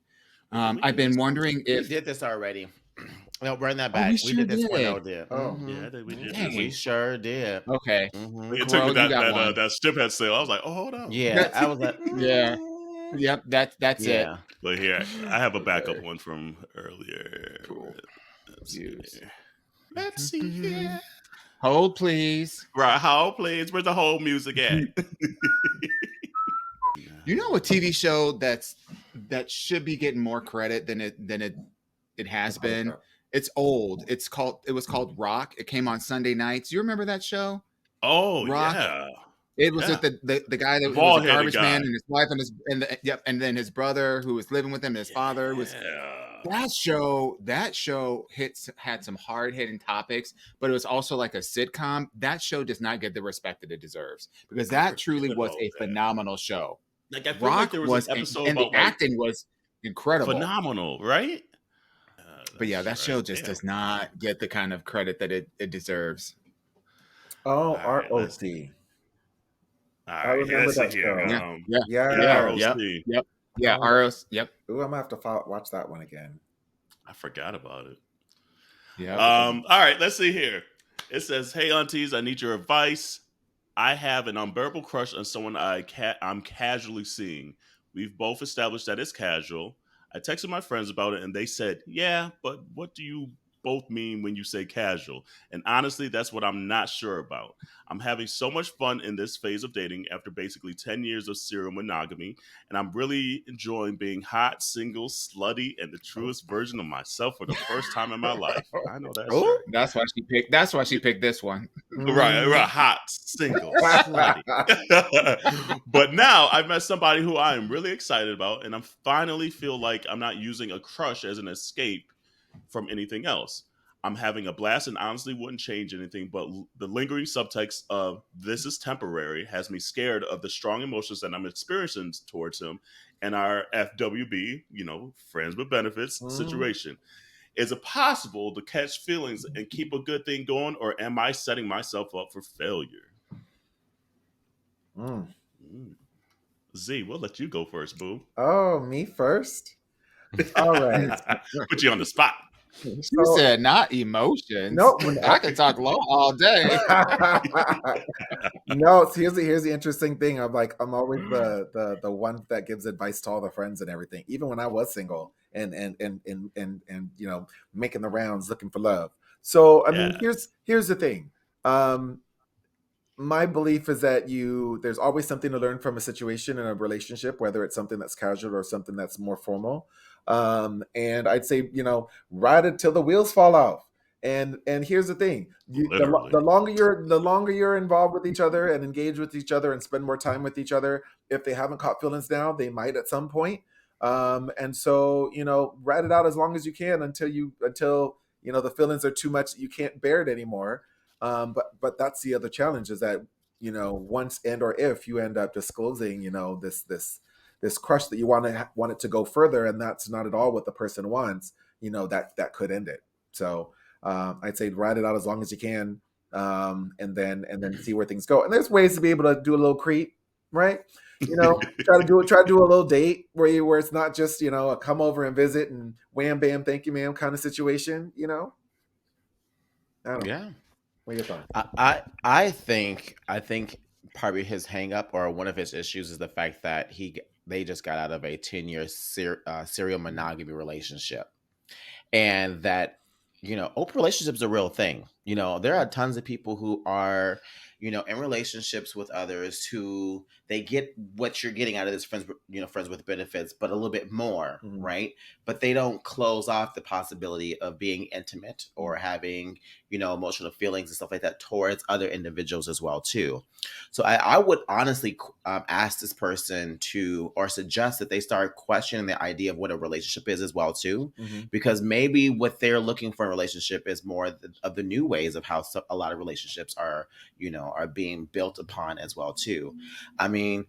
I've been wondering We if... did this already. No, run that back. we We sure did this one. did. No, did. Oh. Yeah, I think we did. Dang. We sure did. Okay. Mhm. It took Well, me you got one. that ship had sailed. I was like, oh, hold on. Yeah, I was like, Yeah. Yep, that's it. yeah. But here, I have a backup one from earlier. Cool. Let's see. Use. Let's see here. Hold, please. Right, how please? Where's the whole music at? You know a TV show that should be getting more credit than it has been. It's old. It was called Rock. It came on Sunday nights. You remember that show? Oh, Rock. yeah. It was Yeah. with the guy that was a Bald-headed garbage guy. man and his wife and then his brother who was living with him. And his father was. Yeah. That show had some hard hitting topics, but it was also like a sitcom. That show does not get the respect that it deserves because that truly was a phenomenal show. Like I feel Rock like there was an episode and about the acting was incredible. Phenomenal, right? But yeah, that show just does not get the kind of credit that it deserves. Oh, right, ROC. All I right, remember let's see that here. show. Yeah. ROC. Yep. Yeah, Oh, ROC. Yep. ooh, I'm gonna have to watch that one again. I forgot about it. Yeah. All right, let's see here. It says, "Hey aunties, I need your advice. I have an unbearable crush on someone I'm casually seeing. We've both established that it's casual. I texted my friends about it and they said, yeah, but what do you both mean when you say casual? And honestly, that's what I'm not sure about. I'm having so much fun in this phase of dating after basically 10 years of serial monogamy, and I'm really enjoying being hot, single, slutty, and the truest version of myself for the first time in my life. I know that's right. That's why she picked. That's why she picked this one. Right, hot, single, slutty. But now I've met somebody who I am really excited about, and I finally feel like I'm not using a crush as an escape from anything else. I'm having a blast and honestly wouldn't change anything, but the lingering subtext of this is temporary has me scared of the strong emotions that I'm experiencing towards him and our FWB, friends with benefits situation. Is it possible to catch feelings and keep a good thing going, or am I setting myself up for failure? Z, we'll let you go first, boo. Oh, me first? All right. Put you on the spot. She said not emotions. Nope. I could talk low all day. No, here's the interesting thing. I'm always the one that gives advice to all the friends and everything, even when I was single and making the rounds looking for love. So I mean, here's the thing. My belief is that there's always something to learn from a situation in a relationship, whether it's something that's casual or something that's more formal. And I'd say, ride it till the wheels fall off. And here's the thing: the longer you're involved with each other and engage with each other and spend more time with each other, if they haven't caught feelings now, they might at some point. And so, ride it out as long as you can until the feelings are too much that you can't bear it anymore. But that's the other challenge is that once and or if you end up disclosing this crush that you want it to go further, and that's not at all what the person wants, that could end it. So I'd say ride it out as long as you can, and then see where things go. And there's ways to be able to do a little creep, right? Try to do a little date where it's not just a come over and visit and wham bam thank you ma'am kind of situation. I don't know. Yeah. What are your thoughts? I think probably his hang up or one of his issues is the fact that they just got out of a 10-year serial monogamy relationship, and that open relationships are a real thing. There are tons of people who are in relationships with others who they get what you're getting out of this friends with benefits, but a little bit more, right? But they don't close off the possibility of being intimate or having emotional feelings and stuff like that towards other individuals as well too. So I would honestly ask this person or suggest that they start questioning the idea of what a relationship is as well too, because maybe what they're looking for in a relationship is more of the new ways of how a lot of relationships are being built upon as well too. I mean,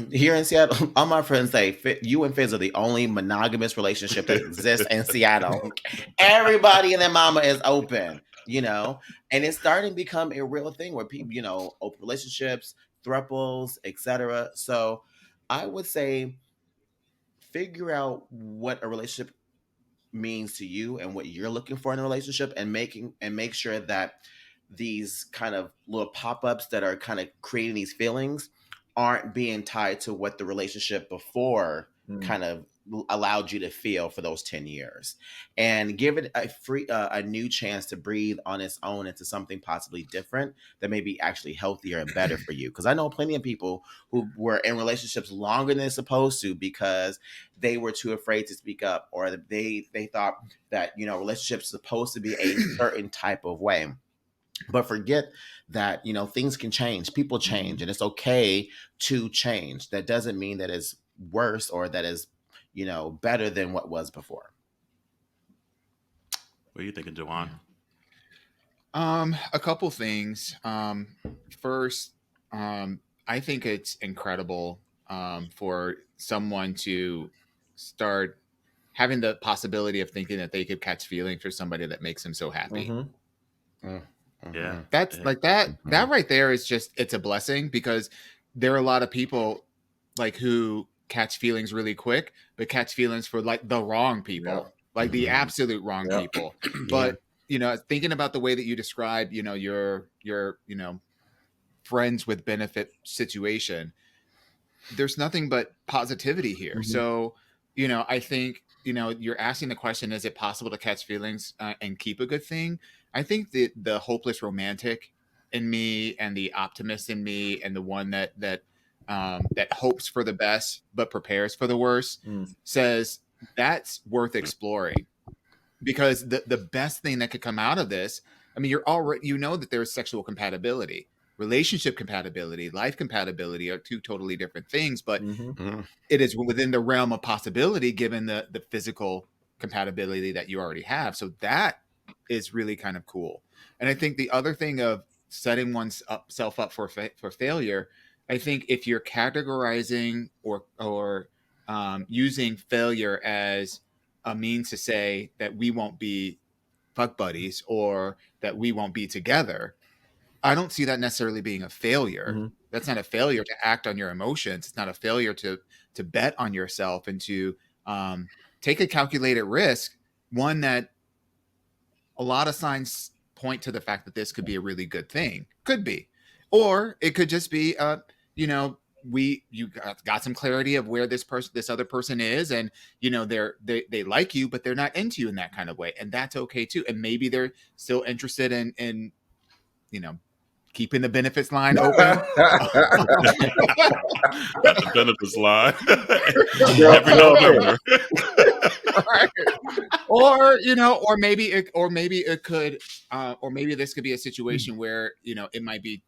here in Seattle, all my friends say you and Fizz are the only monogamous relationship that exists in Seattle. Everybody and their mama is open, and it's starting to become a real thing where people, open relationships, thruples, etc. So I would say figure out what a relationship means to you and what you're looking for in a relationship, and make sure that these kind of little pop-ups that are kind of creating these feelings aren't being tied to what the relationship before kind of allowed you to feel for those 10 years, and give it a new chance to breathe on its own into something possibly different that may be actually healthier and better for you. Because I know plenty of people who were in relationships longer than they're supposed to because they were too afraid to speak up, or they thought that relationships supposed to be a certain type of way. But forget that things can change, people change, and it's okay to change. That doesn't mean that it's worse or that is better than what was before. What are you thinking, Joanne? A couple things. First, I think it's incredible for someone to start having the possibility of thinking that they could catch feelings for somebody that makes them so happy. Yeah, that's like that right there is just, it's a blessing, because there are a lot of people like who catch feelings really quick, but catch feelings for like the wrong people, like the absolute wrong people. But you know, thinking about the way that you describe, you know, your you know, friends with benefit situation, there's nothing but positivity here. So you know, I think, you know, you're asking the question, is it possible to catch feelings and keep a good thing? I think the hopeless romantic in me, and the optimist in me, and the one that hopes for the best but prepares for the worst, says that's worth exploring. Because the best thing that could come out of this, I mean, you're already, you know, that there's sexual compatibility, relationship compatibility, life compatibility are two totally different things, but it is within the realm of possibility given the physical compatibility that you already have. So that is really kind of cool. And I think the other thing of setting oneself up for failure, I think if you're categorizing or using failure as a means to say that we won't be fuck buddies or that we won't be together, I don't see that necessarily being a failure. That's not a failure to act on your emotions. It's not a failure to bet on yourself and to take a calculated risk, one that a lot of signs point to the fact that this could be a really good thing. Could be. Or it could just be, you know, you got some clarity of where this other person is, and you know they like you, but they're not into you in that kind of way, and that's okay too. And maybe they're still interested in you know, keeping the benefits line open. Got the benefits line every November. Right. Or you know, or maybe it could, or maybe this could be a situation where, you know, it might be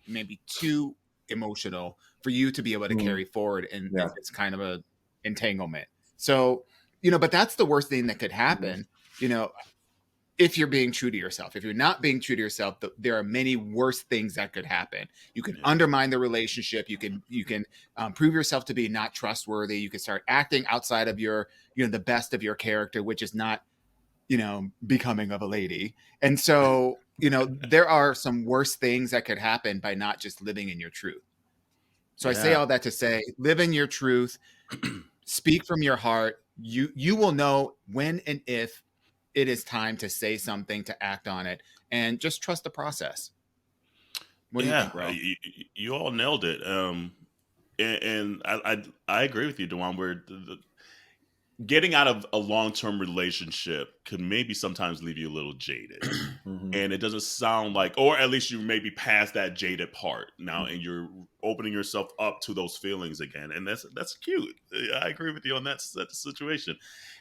maybe too emotional for you to be able to carry forward, and it's kind of a entanglement. So you know, but that's the worst thing that could happen. You know, if you're being true to yourself. If you're not being true to yourself, there are many worse things that could happen. You can undermine the relationship. You can prove yourself to be not trustworthy. You can start acting outside of your, you know, the best of your character, which is not, you know, becoming of a lady. And so, you know, there are some worse things that could happen by not just living in your truth. So I say all that to say, live in your truth, speak from your heart. You will know when and if it is time to say something, to act on it, and just trust the process. What do you think, bro? You all nailed it. And I agree with you, Dewan, where getting out of a long-term relationship could maybe sometimes leave you a little jaded. And it doesn't sound like, or at least you may be past that jaded part now, and you're opening yourself up to those feelings again. And that's cute. I agree with you on that situation.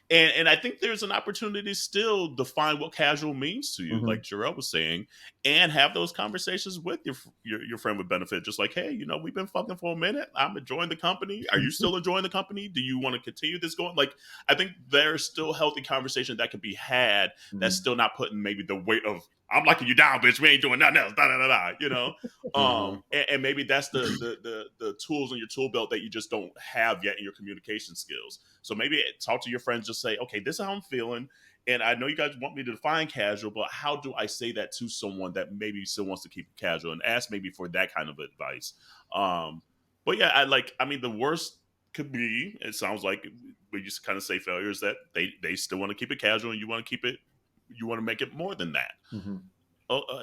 And I think there's an opportunity still to define what casual means to you, like Jarrell was saying, and have those conversations with your friend with benefit. Just like, hey, you know, we've been fucking for a minute. I'm enjoying the company. Are you still enjoying the company? Do you want to continue this going? Like, I think there's still healthy conversation that can be had that's still not putting maybe the weight of, I'm locking you down, bitch. We ain't doing nothing else. Da, da, da, da, you know? And maybe that's the tools in your tool belt that you just don't have yet in your communication skills. So maybe talk to your friends, just say, okay, this is how I'm feeling. And I know you guys want me to define casual, but how do I say that to someone that maybe still wants to keep it casual, and ask maybe for that kind of advice. But yeah, I mean, the worst could be, it sounds like we just kind of say failures that they still want to keep it casual, and you want to keep it, you want to make it more than that.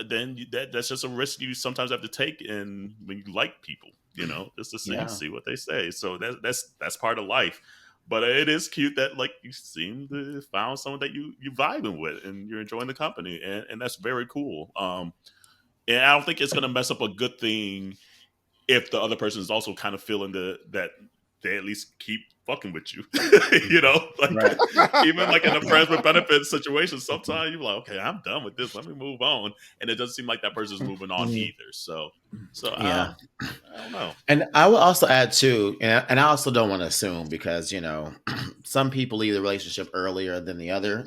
Then that's just a risk you sometimes have to take, and when you like people, you know, just to see what they say. So that's part of life. But it is cute that, like, you seem to found someone that you vibing with and you're enjoying the company, and that's very cool. And I don't think it's gonna mess up a good thing if the other person is also kind of feeling that they at least keep fucking with you. You know, like even like in a friends with benefits situation, sometimes you're like, okay, I'm done with this. Let me move on. And it doesn't seem like that person's moving on either. So I don't know. And I will also add too, and I also don't want to assume, because, you know, some people leave the relationship earlier than the other,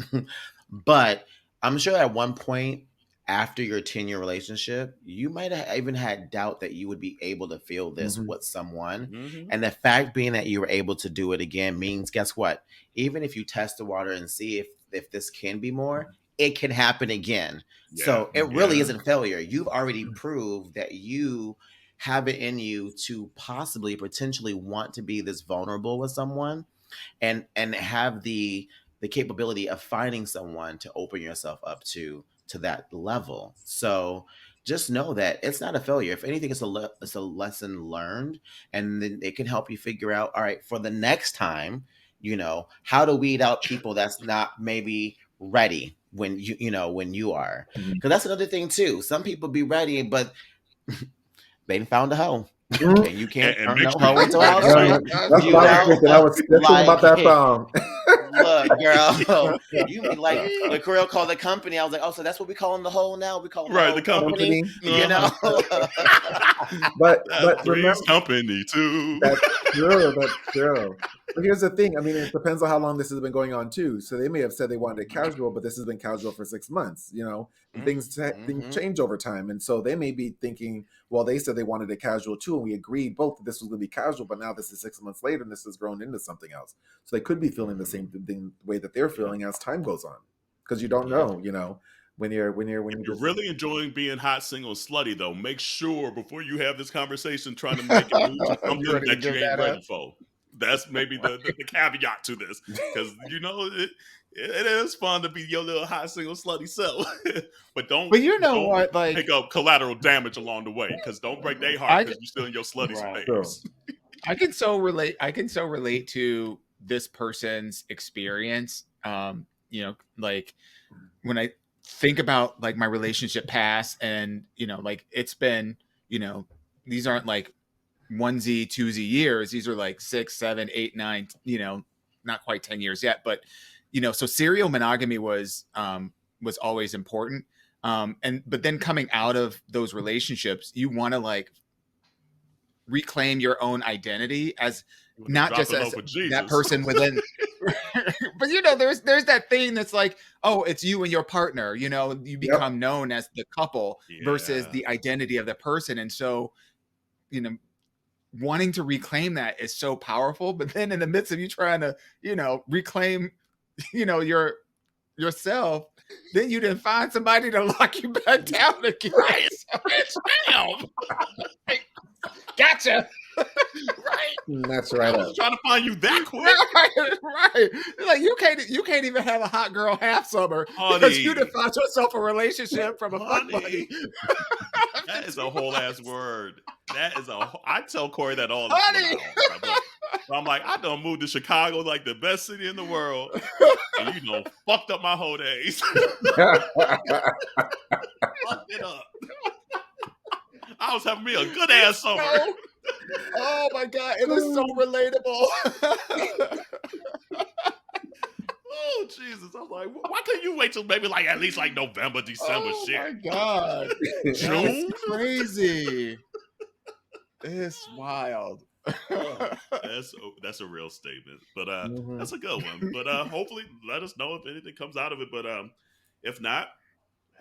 but I'm sure at one point, after your 10-year relationship, you might have even had doubt that you would be able to feel this Mhm. with someone. Mhm. And the fact being that you were able to do it again means, guess what? Even if you test the water and see if this can be more, it can happen again. So it really isn't failure. You've already proved that you have it in you to possibly, potentially want to be this vulnerable with someone, and have the capability of finding someone to open yourself up to that level. So just know that it's not a failure. If anything, it's a lesson learned, and then it can help you figure out, all right, for the next time, how to weed out people that's not maybe ready when when you are. Mhm. Because that's another thing too. Some people be ready, but they done found a hoe. Mhm. And you can't And turn make no sure hoe you're into a ready house. too. That's what I was thinking. I was thinking about that song. Look, girl, you be like the girl called the company. I was like, oh, so that's what we call them the whole now. We call them the Right, whole the company. Company. Uh-huh. But That's remember, Three's Company too. that's true. That's true. But here's the thing. I mean, it depends on how long this has been going on too. So they may have said they wanted it casual, but this has been casual for 6 months. And things change over time, and so they may be thinking, well, they said they wanted it casual too, and we agreed both that this was going to be casual, but now this is 6 months later, and this has grown into something else. So they could be feeling the same thing, the way that they're feeling as time goes on, because you don't know, when you're You're just really enjoying being hot, single, slutty, though. Make sure before you have this conversation trying to make it move to You something ready to that you give ain't that ready up? for. That's maybe the caveat to this, because it is fun to be your little hot, single, slutty self, but But you know don't what? Like, pick up collateral damage along the way, because don't break their heart I because you're still in your slutty right. phase. I can so relate. I can so relate to this person's experience. Like when I think about like my relationship past, and like it's been, these aren't like 1Z, 2Z years. These are like 6, 7, 8, 9. Not quite 10 years yet, but so serial monogamy was always important. But then coming out of those relationships, you want to like reclaim your own identity as not just as that person within. But there's that thing that's like, oh, it's you and your partner, you become known as the couple versus the identity of the person. And so wanting to reclaim that is so powerful, but then in the midst of you trying to reclaim yourself, then you didn't find somebody to lock you back down again. Right. Damn. Gotcha. Right. That's right. I was trying to find you that quick. Right. Like you can't even have a hot girl half summer because you done found yourself a relationship from a fuck buddy. That is a whole ass word. I tell Corey that all the time. I'm like, I done moved to Chicago, like the best city in the world, and fucked up my whole days. Fucked it up. I was having me a good ass summer. Oh my god, it is so relatable. Oh Jesus! I was like, why couldn't you wait till maybe like at least like November, December? Oh shit. my god, June? That's crazy. It's wild. That's a real statement, but that's a good one. But hopefully, let us know if anything comes out of it. But if not,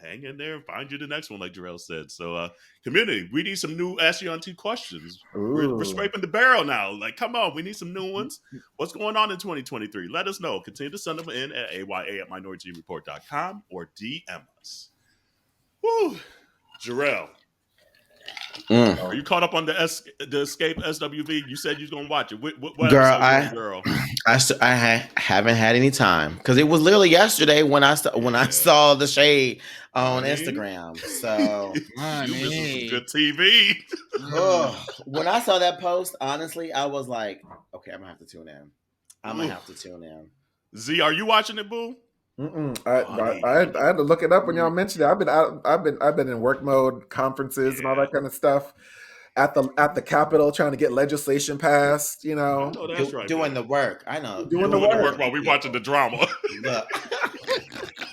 hang in there and find you the next one, like Jarrell said. So, community, we need some new Ask You Auntie questions. We're scraping the barrel now. Like, come on, we need some new ones. What's going on in 2023? Let us know. Continue to send them in at aya@minoriteareport.com or DM us. Woo, Jarrell. Are you caught up on the Xscape SWV? You said you was gonna watch it. What girl, I haven't had any time because it was literally yesterday when I saw the shade on Instagram. So you missing some good TV. When I saw that post, honestly, I was like, okay, I'm gonna have to tune in. Z, are you watching it, boo? I had to look it up when y'all mentioned it. I've been in work mode, conferences and all that kind of stuff at the Capitol trying to get legislation passed. I know that's right, doing the work. I know doing the work while we watching the drama.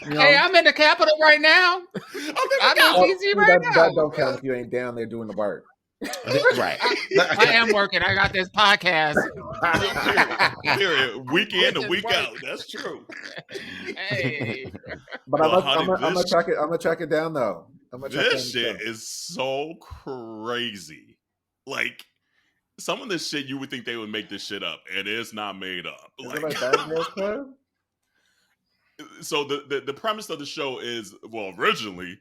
Hey, I'm in the Capitol right now. I'm in DC right now. That don't count if you ain't down there doing the work. Right. I am working. I got this podcast. Period. Week in and week out. That's true. Hey. But Well, I'm honey, gonna track it. I'm gonna track it down though. this shit is so crazy. Like, some of this shit you would think they would make this shit up, and it's not made up. Is it like Bad Girls Club? So the premise of the show is, well, originally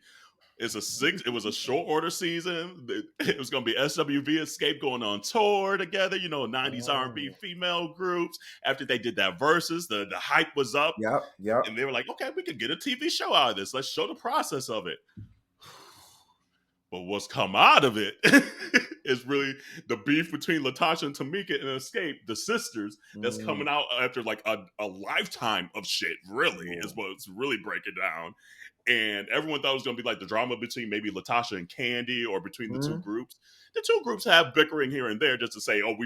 it was a short order season. It was going to be SWV Xscape going on tour together, 90s R&B female groups. After they did that Versus, the hype was up. Yep. And they were like, okay, we could get a TV show out of this. Let's show the process of it. But what's come out of it is really the beef between Latasha and Tamika and Xscape, the sisters, that's coming out after like a lifetime of shit, really, is what's really breaking down. And everyone thought it was going to be like the drama between maybe Latasha and Candy or between the two groups. The two groups have bickering here and there just to say, oh,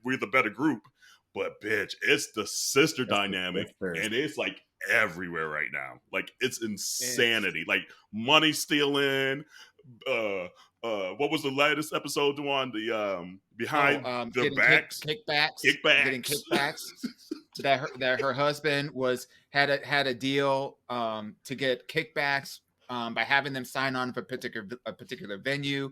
we're the better group. But, bitch, it's the sister dynamic. And it's like everywhere right now. Like, it's insanity. Like, money stealing. What was the latest episode on the behind their backs? Kickbacks. Getting kickbacks. that her husband had a deal to get kickbacks by having them sign on for a particular venue,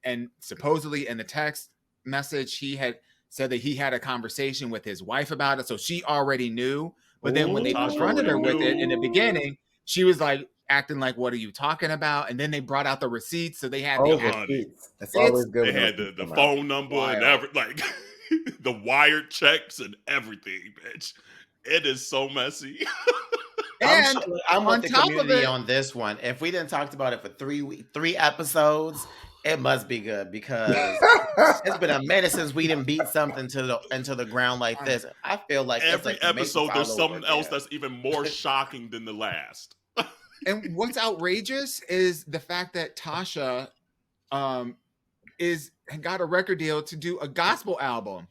and supposedly in the text message he had said that he had a conversation with his wife about it, so she already knew. But then when they confronted her with it in the beginning, she was like acting like, "What are you talking about?" And then they brought out the receipts, so they had receipts. That's always good. They had the phone number and like the wired checks and everything, bitch. It is so messy. And I'm with the community on this one. If we didn't talk about it for 3 episodes, it must be good, because it's been a minute since we didn't beat something into the ground like this. I feel like every episode there's something else that's even more shocking than the last. And what's outrageous is the fact that Tasha got a record deal to do a gospel album,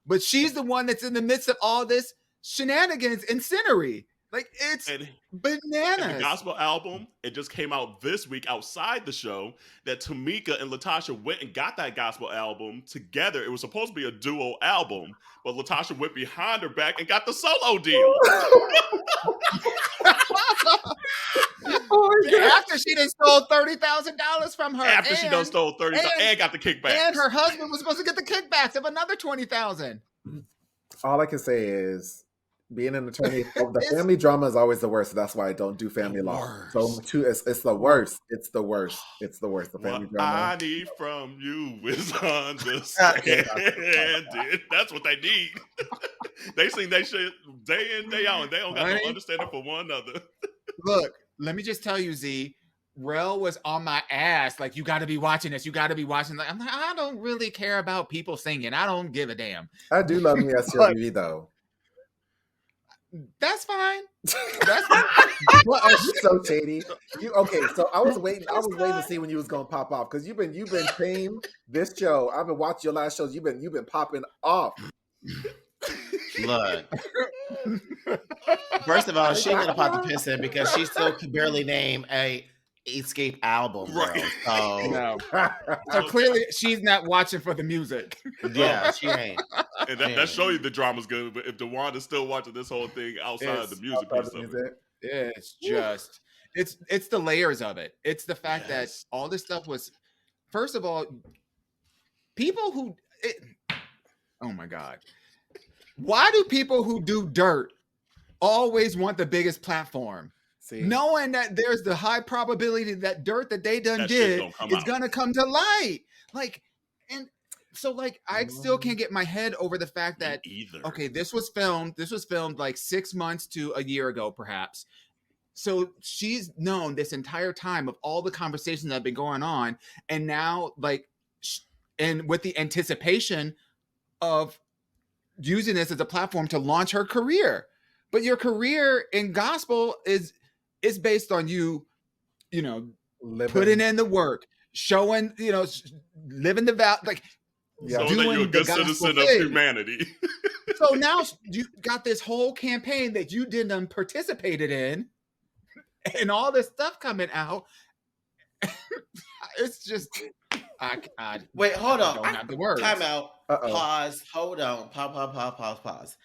but she's the one that's in the midst of all this shenanigans and scenery. Like, it's bananas. And the gospel album, it just came out this week outside the show that Tamika and Latasha went and got that gospel album together. It was supposed to be a duo album, but Latasha went behind her back and got the solo deal. After she done stole $30,000 from her. After she done stole $30,000 and got the kickbacks. And her husband was supposed to get the kickbacks of another $20,000. All I can say is, being an attorney, the family drama is always the worst. So that's why I don't do family law. So it's the worst. It's the worst. It's the worst. The family drama. I need from you is understanding. That's what they need. They sing that shit day in, day out, and they don't got no understanding for one another. Look, let me just tell you, Z. Rel was on my ass. Like, you got to be watching this. You got to be watching. I'm like, I don't really care about people singing. I don't give a damn. I do love me SWV though. That's fine. That's fine. So shady. So I was waiting to see when you was gonna pop off, because you've been tame this show. I've been watching your last shows. You've been popping off. Look. First of all, she ain't gonna pop the piss in because she still can barely name a Xscape album, right? So no. So clearly she's not watching for the music. Yeah, she ain't. And that show you the drama's good. But if DeWanda's still watching this whole thing outside of the music piece of it, it's just it's the layers of it. It's the fact that all this stuff was, first of all, people who oh my God. Why do people who do dirt always want the biggest platform? See? Knowing that there's the high probability that dirt that they done did is gonna come to light. Like, and so like I still can't get my head over the fact that okay, this was filmed like 6 months to a year ago, perhaps. So she's known this entire time of all the conversations that have been going on, and now like, and with the anticipation of using this as a platform to launch her career. But your career in gospel is based on you putting in the work, showing, living the value, like showing that you're a good citizen of humanity. So now you got this whole campaign that you didn't participated in, and all this stuff coming out. It's just Wait, hold on. don't have the words. Time out. Uh-oh. Pause. Hold on. Pause.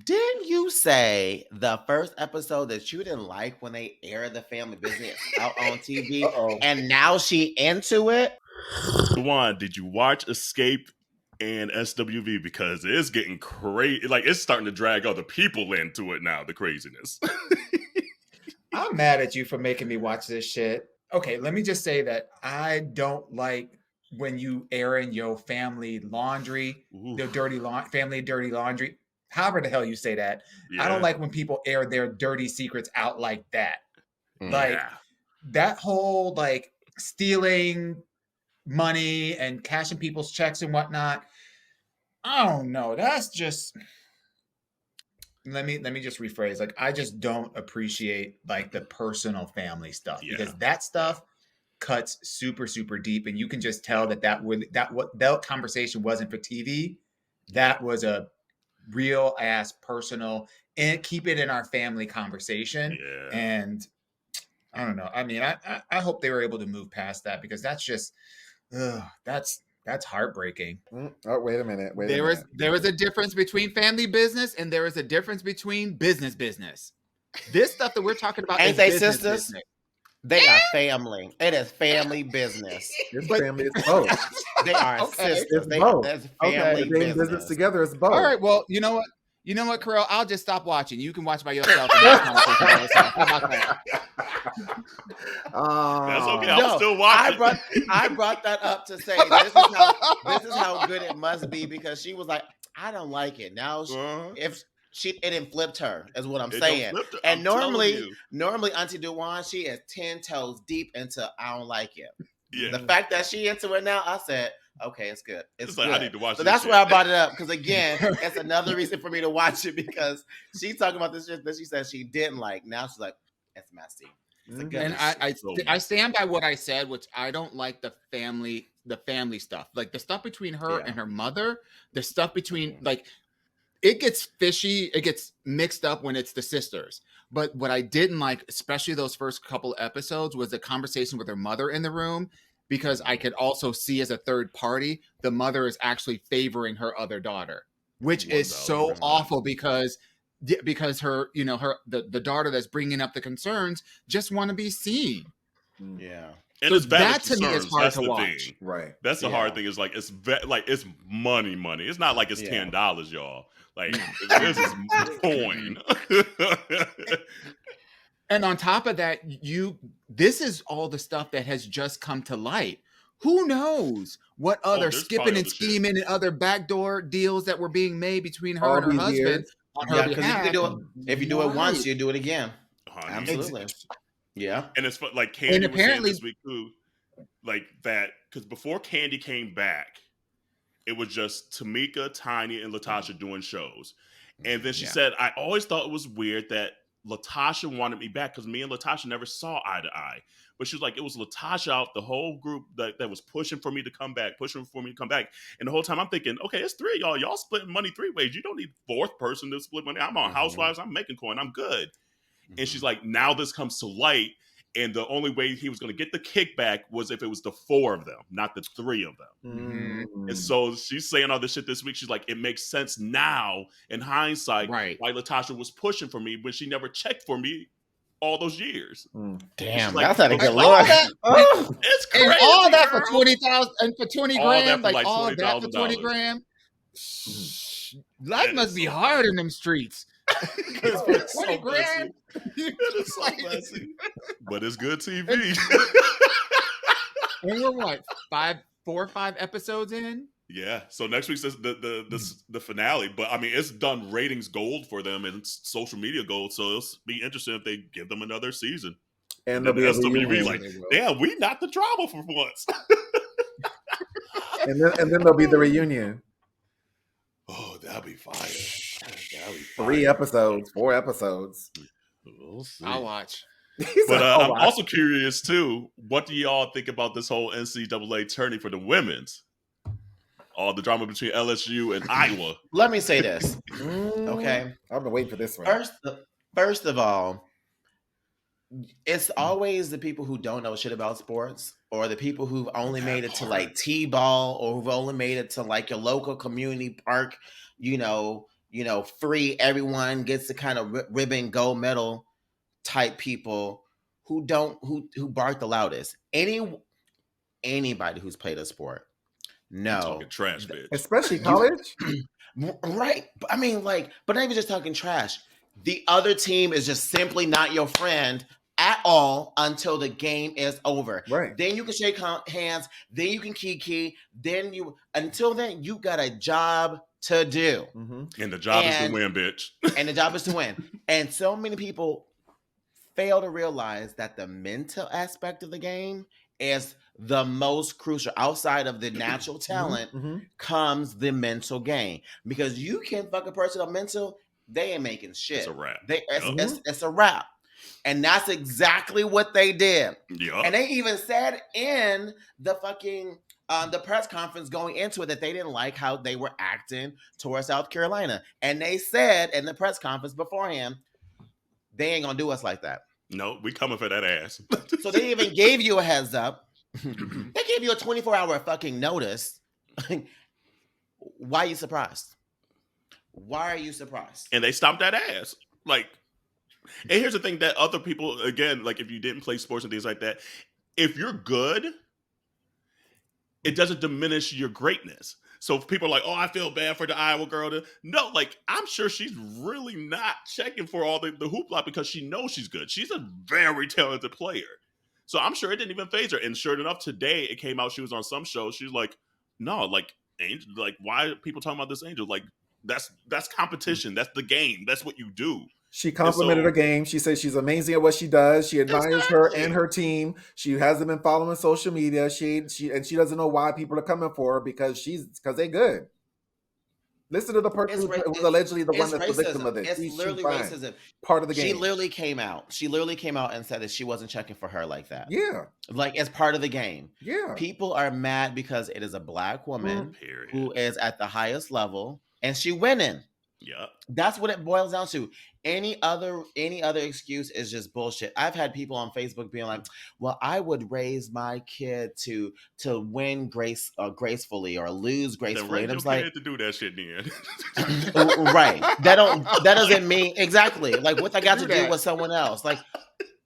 Didn't you say the first episode that you didn't like when they aired the family business out on TV, and now she into it? Juan, did you watch Xscape and SWV? Because it's getting crazy. Like, it's starting to drag other people into it now, the craziness. I'm mad at you for making me watch this shit. Okay, let me just say that I don't like when you airing your family laundry, the family dirty laundry. However the hell you say that. Yeah. I don't like when people air their dirty secrets out like that. Like that whole like stealing money and cashing people's checks and whatnot. I don't know. That's just let me just rephrase. Like I just don't appreciate like the personal family stuff because that stuff cuts super, super deep, and you can just tell that conversation wasn't for TV. That was a real ass personal, and keep it in our family conversation. Yeah. And I don't know. I mean, I hope they were able to move past that because that's just that's heartbreaking. Oh, wait a minute. There was a difference between family business and there is a difference between business. This stuff that we're talking about ain't they sisters? Business. They are family. It is family business. It's family. It's both. They are sisters. It's both. That's family business together. It's both. All right. Well, you know what? Carell? I'll just stop watching. You can watch by yourself. How about that? That's okay. I'll still watch I brought that up to say this is how good it must be because she was like, I don't like it. Now, if it didn't flipped her, is what I'm saying. And normally Auntie Dewan, she is 10 toes deep into I don't like it. Yeah. The fact that she into it now, I said, okay, it's good. It's good. Like, I need to watch. So that's why I brought it up because again, it's another reason for me to watch it because she's talking about this shit that she said she didn't like. Now she's like, it's messy. And I stand by what I said, which I don't like the family stuff, like the stuff between her and her mother, the stuff between like. It gets fishy. It gets mixed up when it's the sisters. But what I didn't like, especially those first couple episodes, was the conversation with her mother in the room, because I could also see as a third party, the mother is actually favoring her other daughter, which is so awful because her, the daughter that's bringing up the concerns just want to be seen. Yeah. And so that to me is hard to watch. Thing. Right. That's the hard thing is like, it's money. It's not like it's $10, y'all. Like this is coin. And on top of that, this is all the stuff that has just come to light. Who knows what other skipping and scheming and other backdoor deals that were being made between her and her husband on her behalf. If you do it once, you do it again. Absolutely. Yeah. And it's like Candy was saying this week too, like that, because before Candy came back, it was just Tamika, Tiny, and Latasha doing shows. And then she said, I always thought it was weird that Latasha wanted me back because me and Latasha never saw eye to eye. But she was like, it was Latasha out, the whole group that was pushing for me to come back. And the whole time I'm thinking, okay, it's three of y'all. Y'all splitting money three ways. You don't need fourth person to split money. I'm on Housewives. I'm making coin. I'm good. And she's like, now this comes to light. And the only way he was going to get the kickback was if it was the four of them, not the three of them. And so she's saying all this shit this week. She's like, it makes sense now in hindsight why Latasha was pushing for me when she never checked for me all those years. Damn, like, that's not a good look. It's crazy. And all that for 20,000 and for 20 all grand, that like all that for 20 grand. Life must be hard in them streets. 20 grand. It is so messy. But it's good TV. And we're what, 4 or 5 episodes in? Yeah. So next week's the finale. But I mean, it's done ratings gold for them and social media gold. So it'll be interesting if they give them another season. And there'll be a SWV like, damn, we not the drama for once. and then there'll be the reunion. Oh, that'll be fire. 3 episodes, 4 episodes. We'll see. I'll watch. But I'm also curious too. What do y'all think about this whole NCAA tourney for the women's? All the drama between LSU and Iowa. Let me say this, okay? I've been waiting for this one. First of all, it's always the people who don't know shit about sports, or the people who've only made it to like T-ball, or who've only made it to like your local community park, free, everyone gets the kind of ribbon gold medal type people who bark the loudest. Anybody who's played a sport, no, talking trash, bitch. Especially college. Right. I mean, like, but not even just talking trash. The other team is just simply not your friend at all until the game is over. Right. Then you can shake hands. Then you can kiki. Until then, you got a job to do. Mm-hmm. And the job is to win, bitch. And the job is to win. And so many people fail to realize that the mental aspect of the game is the most crucial. Outside of the natural talent comes the mental game, because you can fuck a person up mental, they ain't making shit. It's a wrap. It's a wrap. And that's exactly what they did. Yeah. And they even said in the fucking the press conference going into it that they didn't like how they were acting towards South Carolina. And they said in the press conference beforehand, they ain't gonna do us like that. No, we coming for that ass. So they even gave you a heads up. They gave you a 24-hour fucking notice. Why are you surprised? Why are you surprised? And they stomped that ass. Like, and here's the thing that other people, again, like if you didn't play sports and things like that, if you're good, it doesn't diminish your greatness. So if people are like, oh, I feel bad for the Iowa girl. No, like, I'm sure she's really not checking for all the hoopla because she knows she's good. She's a very talented player. So I'm sure it didn't even faze her. And sure enough, today it came out, she was on some show. She's like, no, like, Angel, like, why are people talking about this Angel? Like, that's competition. That's the game. That's what you do. She complimented her game. She says she's amazing at what she does. She admires her and her team. She hasn't been following social media. She doesn't know why people are coming for her because they're good. Listen to the person who's allegedly the one that's the victim of this. It's literally racism. Part of the game. She literally came out and said that she wasn't checking for her like that. Yeah. Like, it's part of the game. Yeah. People are mad because it is a black woman who is at the highest level and she winning. Yeah. That's what it boils down to. Any other excuse is just bullshit. I've had people on Facebook being like, well, I would raise my kid to win gracefully or lose gracefully. And I'm like, to do that shit then. Right. That doesn't mean exactly. Like, what I got to do with someone else. Like,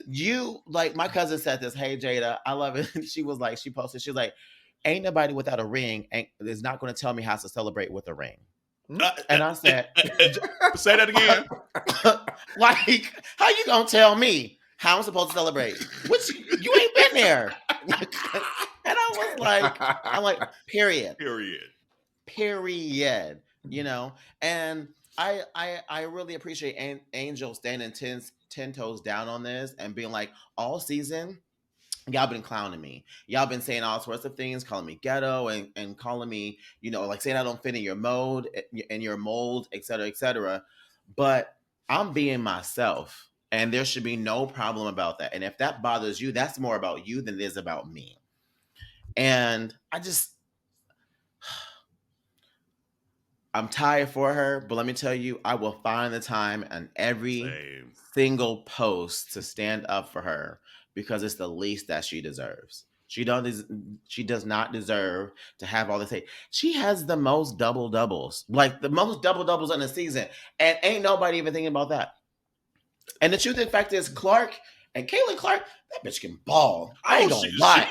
my cousin said this, hey Jada, I love it. She was like, she posted, she was like, ain't nobody without a ring is not going to tell me how to celebrate with a ring. And I said, say that again. Like, how you gonna tell me how I'm supposed to celebrate? You ain't been there. And I was like, period. You know, and I really appreciate Angel standing 10 toes down on this and being like, all season, y'all been clowning me. Y'all been saying all sorts of things, calling me ghetto and calling me, like saying I don't fit in your mold, et cetera, et cetera. But I'm being myself, and there should be no problem about that. And if that bothers you, that's more about you than it is about me. And I'm tired for her, but let me tell you, I will find the time and every single post to stand up for her, because it's the least that she deserves. She does not deserve to have all this hate. She has the most double-doubles, like the most double-doubles in the season, and ain't nobody even thinking about that. And the truth of the fact is, Clark and Caitlin Clark, that bitch can ball. I ain't gonna lie.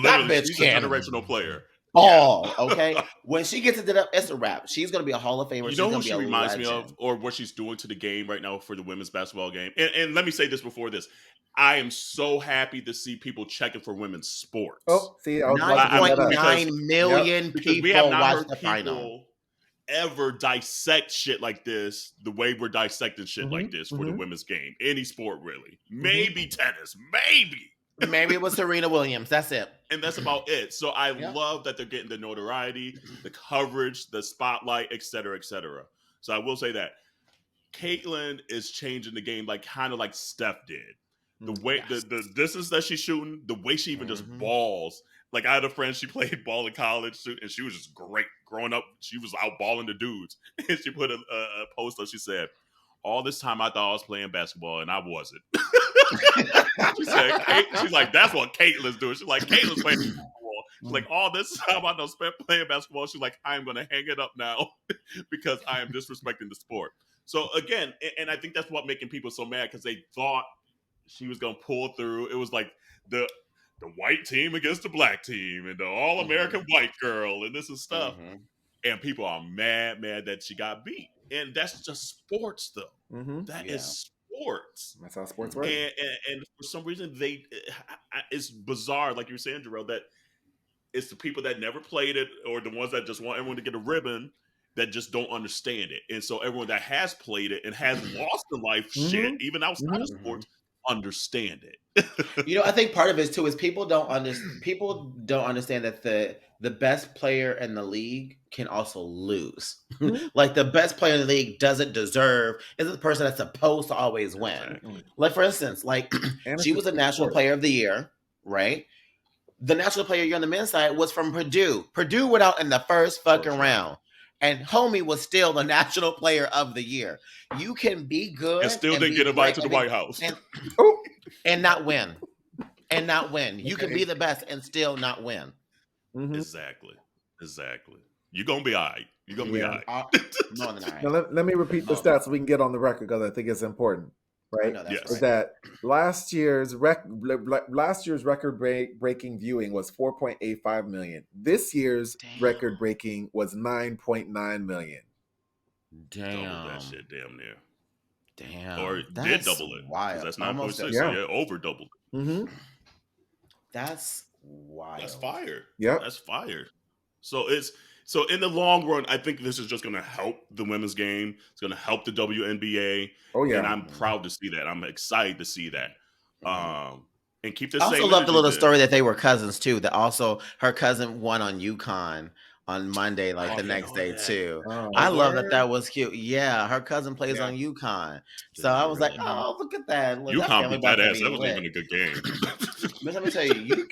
That bitch can. She's a generational player. Ball, okay? When she gets into it's a wrap. She's going to be a Hall of Famer. You know who she reminds me of, or what she's doing to the game right now for the women's basketball game? And let me say this before this. I am so happy to see people checking for women's sports. Oh, see, I was 9.9 million people we have not watch heard the final. Ever dissect shit like this the way we're dissecting shit like this for the women's game. Any sport, really. Maybe tennis. Maybe it was Serena Williams. That's it. And that's about it. So I love that they're getting the notoriety, the coverage, the spotlight, et cetera, et cetera. So I will say that Caitlin is changing the game, like kind of like Steph did. The way the distance that she's shooting, the way she even just balls. Like, I had a friend, she played ball in college, and she was just great. Growing up, she was out balling the dudes. And she put a post up. She said, all this time I thought I was playing basketball, and I wasn't. She said, she's like, that's what Caitlin's doing. She's like, Caitlin's playing basketball. She's like, all this time I don't spend playing basketball. She's like, I'm going to hang it up now because I am disrespecting the sport. So again, and I think that's what making people so mad because they thought she was going to pull through. It was like the white team against the black team and the all-American white girl and this and stuff. And people are mad that she got beat. And that's just sports, though. That is sports. That's how sports work. And for some reason, it's bizarre, like you were saying, Jarrell, that it's the people that never played it or the ones that just want everyone to get a ribbon that just don't understand it. And so everyone that has played it and has lost their life shit, even outside of sports, understand it. I think part of it too is people don't understand that the best player in the league can also lose. Like the best player in the league doesn't deserve is the person that's supposed to always win. Exactly. Like for instance, like she was a national player of the year, right? The national player of the year on the men's side was from Purdue. Purdue went out in the first fucking round. And homie was still the national player of the year. You can be good and still didn't get invited to the White House and not win. And not win. You can be the best and still not win. Exactly. You're gonna be all right. You're gonna be all right. More than all right. Now, let me repeat the stats so we can get on the record because I think it's important. Right? Yes. Is that last year's record breaking viewing was 4.85 million. This year's record breaking was 9.9 million. Damn. Double that shit damn near. Damn. Or did double it. Wild. That's 9.6. Yeah, over doubled. That's wild. That's fire. Yeah. That's fire. So in the long run, I think this is just going to help the women's game. It's going to help the WNBA. Oh yeah, and I'm proud to see that. I'm excited to see that. And keep this. I also love the little story that they were cousins too. That also her cousin won on UConn on Monday, like the next day too. I love that was cute. Yeah, her cousin plays on UConn, so I was like, oh, look at that. Look, UConn beat that ass. That wasn't even a good game. But let me tell you,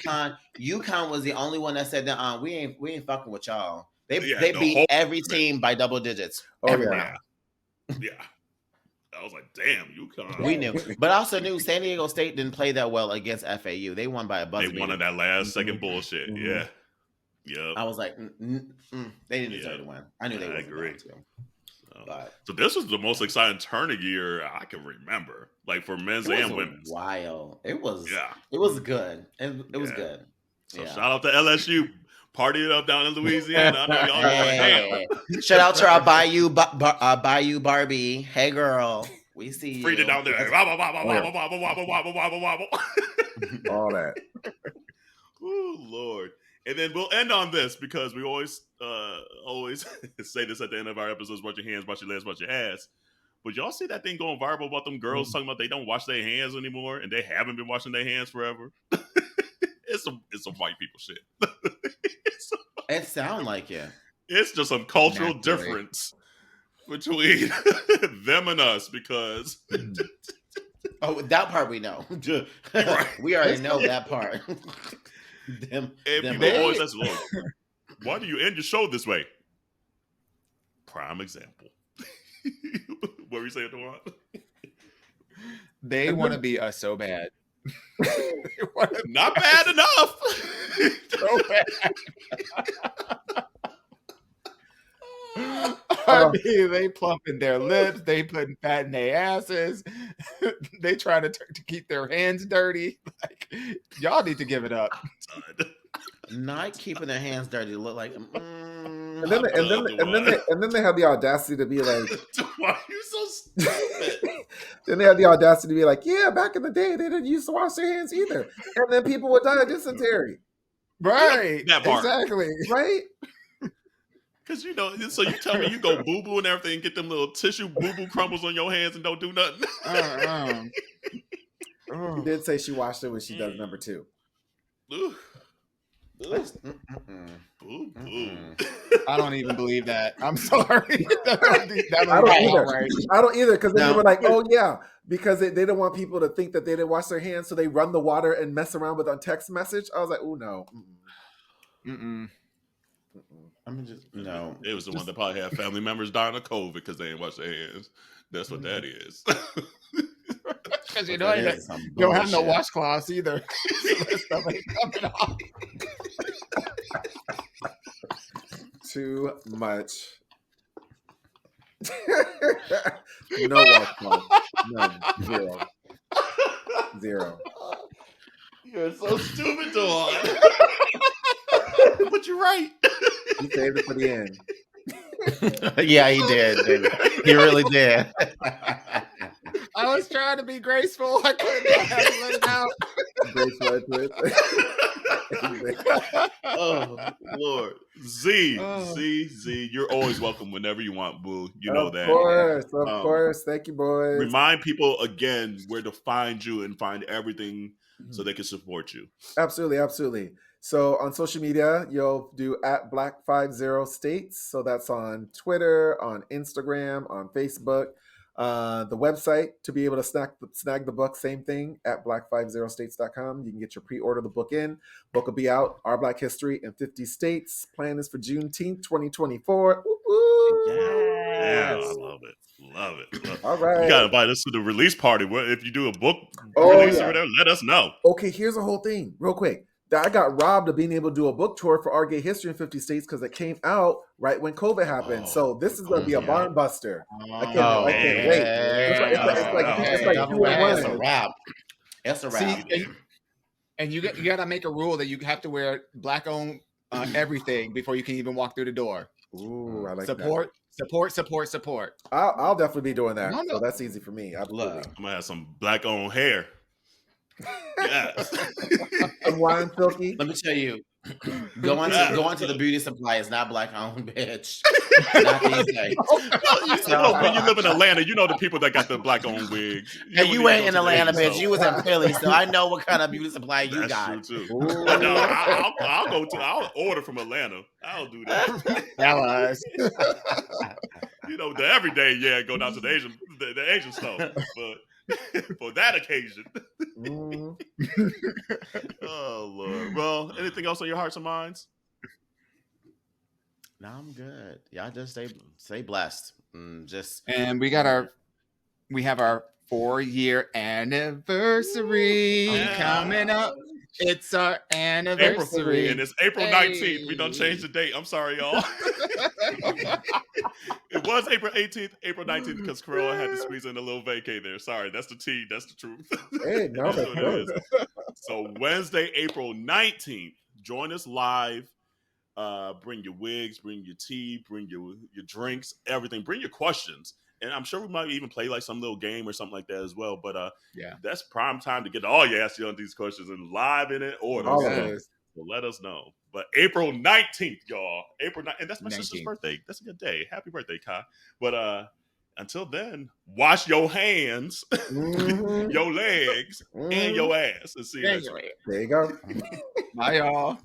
UConn was the only one that said that we ain't fucking with y'all. They beat every team by double digits. Everyone. Yeah. I was like, damn, UConn. We knew. But I also knew San Diego State didn't play that well against FAU. They won by a buzzer. They won that last second bullshit. Yeah. Yeah. I was like, they didn't deserve to win. I knew they would. Agree. So this was the most exciting tournament year I can remember. Like for men's and women's. Wild. It was good. It was good. So shout out to LSU. Party it up down in Louisiana. I know y'all shout out to our Bayou Barbie. Hey girl, we see you. Freed it down there. All that. Oh Lord. And then we'll end on this because we always say this at the end of our episodes: wash your hands, wash your legs, wash your ass. But y'all see that thing going viral about them girls talking about they don't wash their hands anymore and they haven't been washing their hands forever? It's some white people shit. It sounds like it. It's just some cultural difference between them and us because that part we know. Right. We already know that part. People always ask, why do you end your show this way? Prime example. What were you saying, Dewan? They want to be us so bad. Not bad enough. So bad. I mean, they plumping their lips, they putting fat in their asses, they trying to keep their hands dirty. Like, y'all need to give it up. Not keeping their hands dirty look like and then they have the audacity to be like, why are you so stupid? Then they had the audacity to be like, yeah, back in the day they didn't used to wash their hands either, and then people would die of dysentery. Right. That part. Exactly. Right. Because so you tell me you go boo boo and everything, and get them little tissue boo boo crumbles on your hands and don't do nothing. She did say she washed it when she does number 2. Ooh. I don't even believe that. I'm sorry. I don't either because they were like, oh yeah, because they didn't want people to think that they didn't wash their hands, so they run the water and mess around with a text message. I was like, oh no. No. It was the one that probably had family members dying of COVID because they didn't wash their hands. That's what that is. Because you But know that you is some don't have no bullshit. washcloths either. So that stuff ain't coming off. Too much. No washcloth. None. Zero. You're so stupid, Dawn. But you're right. You saved it for the end. Yeah, he did. Baby. He really did. I was trying to be graceful. I couldn't. I had to let it out. Oh Lord, Z, Oh. Z, you're always welcome whenever you want, boo. You know that. Of course. Thank you, boys. Remind people again where to find you and find everything so they can support you. Absolutely. So on social media, you'll do at Black50States. So that's on Twitter, on Instagram, on Facebook. The website to be able to snag the book, same thing, at black50states.com. You can get your pre-order the book in. Book will be out, Our Black History in 50 States. Plan is for Juneteenth, 2024. Yeah, I love it. All right. You gotta invite us to the release party. If you do a book release or whatever, let us know. Okay, here's the whole thing, real quick. I got robbed of being able to do a book tour for Our Gay History in 50 States because it came out right when COVID happened. So this is going to be a barn buster. I can't wait. It's like 2 in 1. It's a wrap. It's a wrap. See, and you got to make a rule that you have to wear Black-owned everything before you can even walk through the door. Ooh, I like support. I'll definitely be doing that. So that's easy for me. Absolutely. I'm gonna have some Black-owned hair. Yes. I'm wine silky. Let me tell you, go on to the beauty supply. It's not Black-owned, bitch. Not these days. When you live in Atlanta, you know the people that got the Black-owned wigs. And you ain't in Atlanta, bitch. You was in Philly, so I know what kind of beauty supply you got. That's true too. No, I'll order from Atlanta. I'll do that. You know, the everyday, go down to the Asian store, but for that occasion. Oh Lord. Well, anything else on your hearts and minds? No, I'm good. Y'all just stay blessed. And we have our 4-year anniversary coming up. It's our anniversary. And it's April 19th. We done changed the date. I'm sorry, y'all. It was April 18th, April 19th, because Corella had to squeeze in a little vacay there. Sorry, that's the tea. That's the truth. Hey, no, that's what it is. So Wednesday, April 19th, join us live. Bring your wigs, bring your tea, bring your drinks, everything. Bring your questions. And I'm sure we might even play like some little game or something like that as well. But that's prime time to get all your ass on these questions and live in it order. So let us know. But April 19th, y'all. April 9th. And that's my sister's birthday. That's a good day. Happy birthday, Kai. But until then, wash your hands, your legs, and your ass. And see you next week. There you go. Bye, y'all.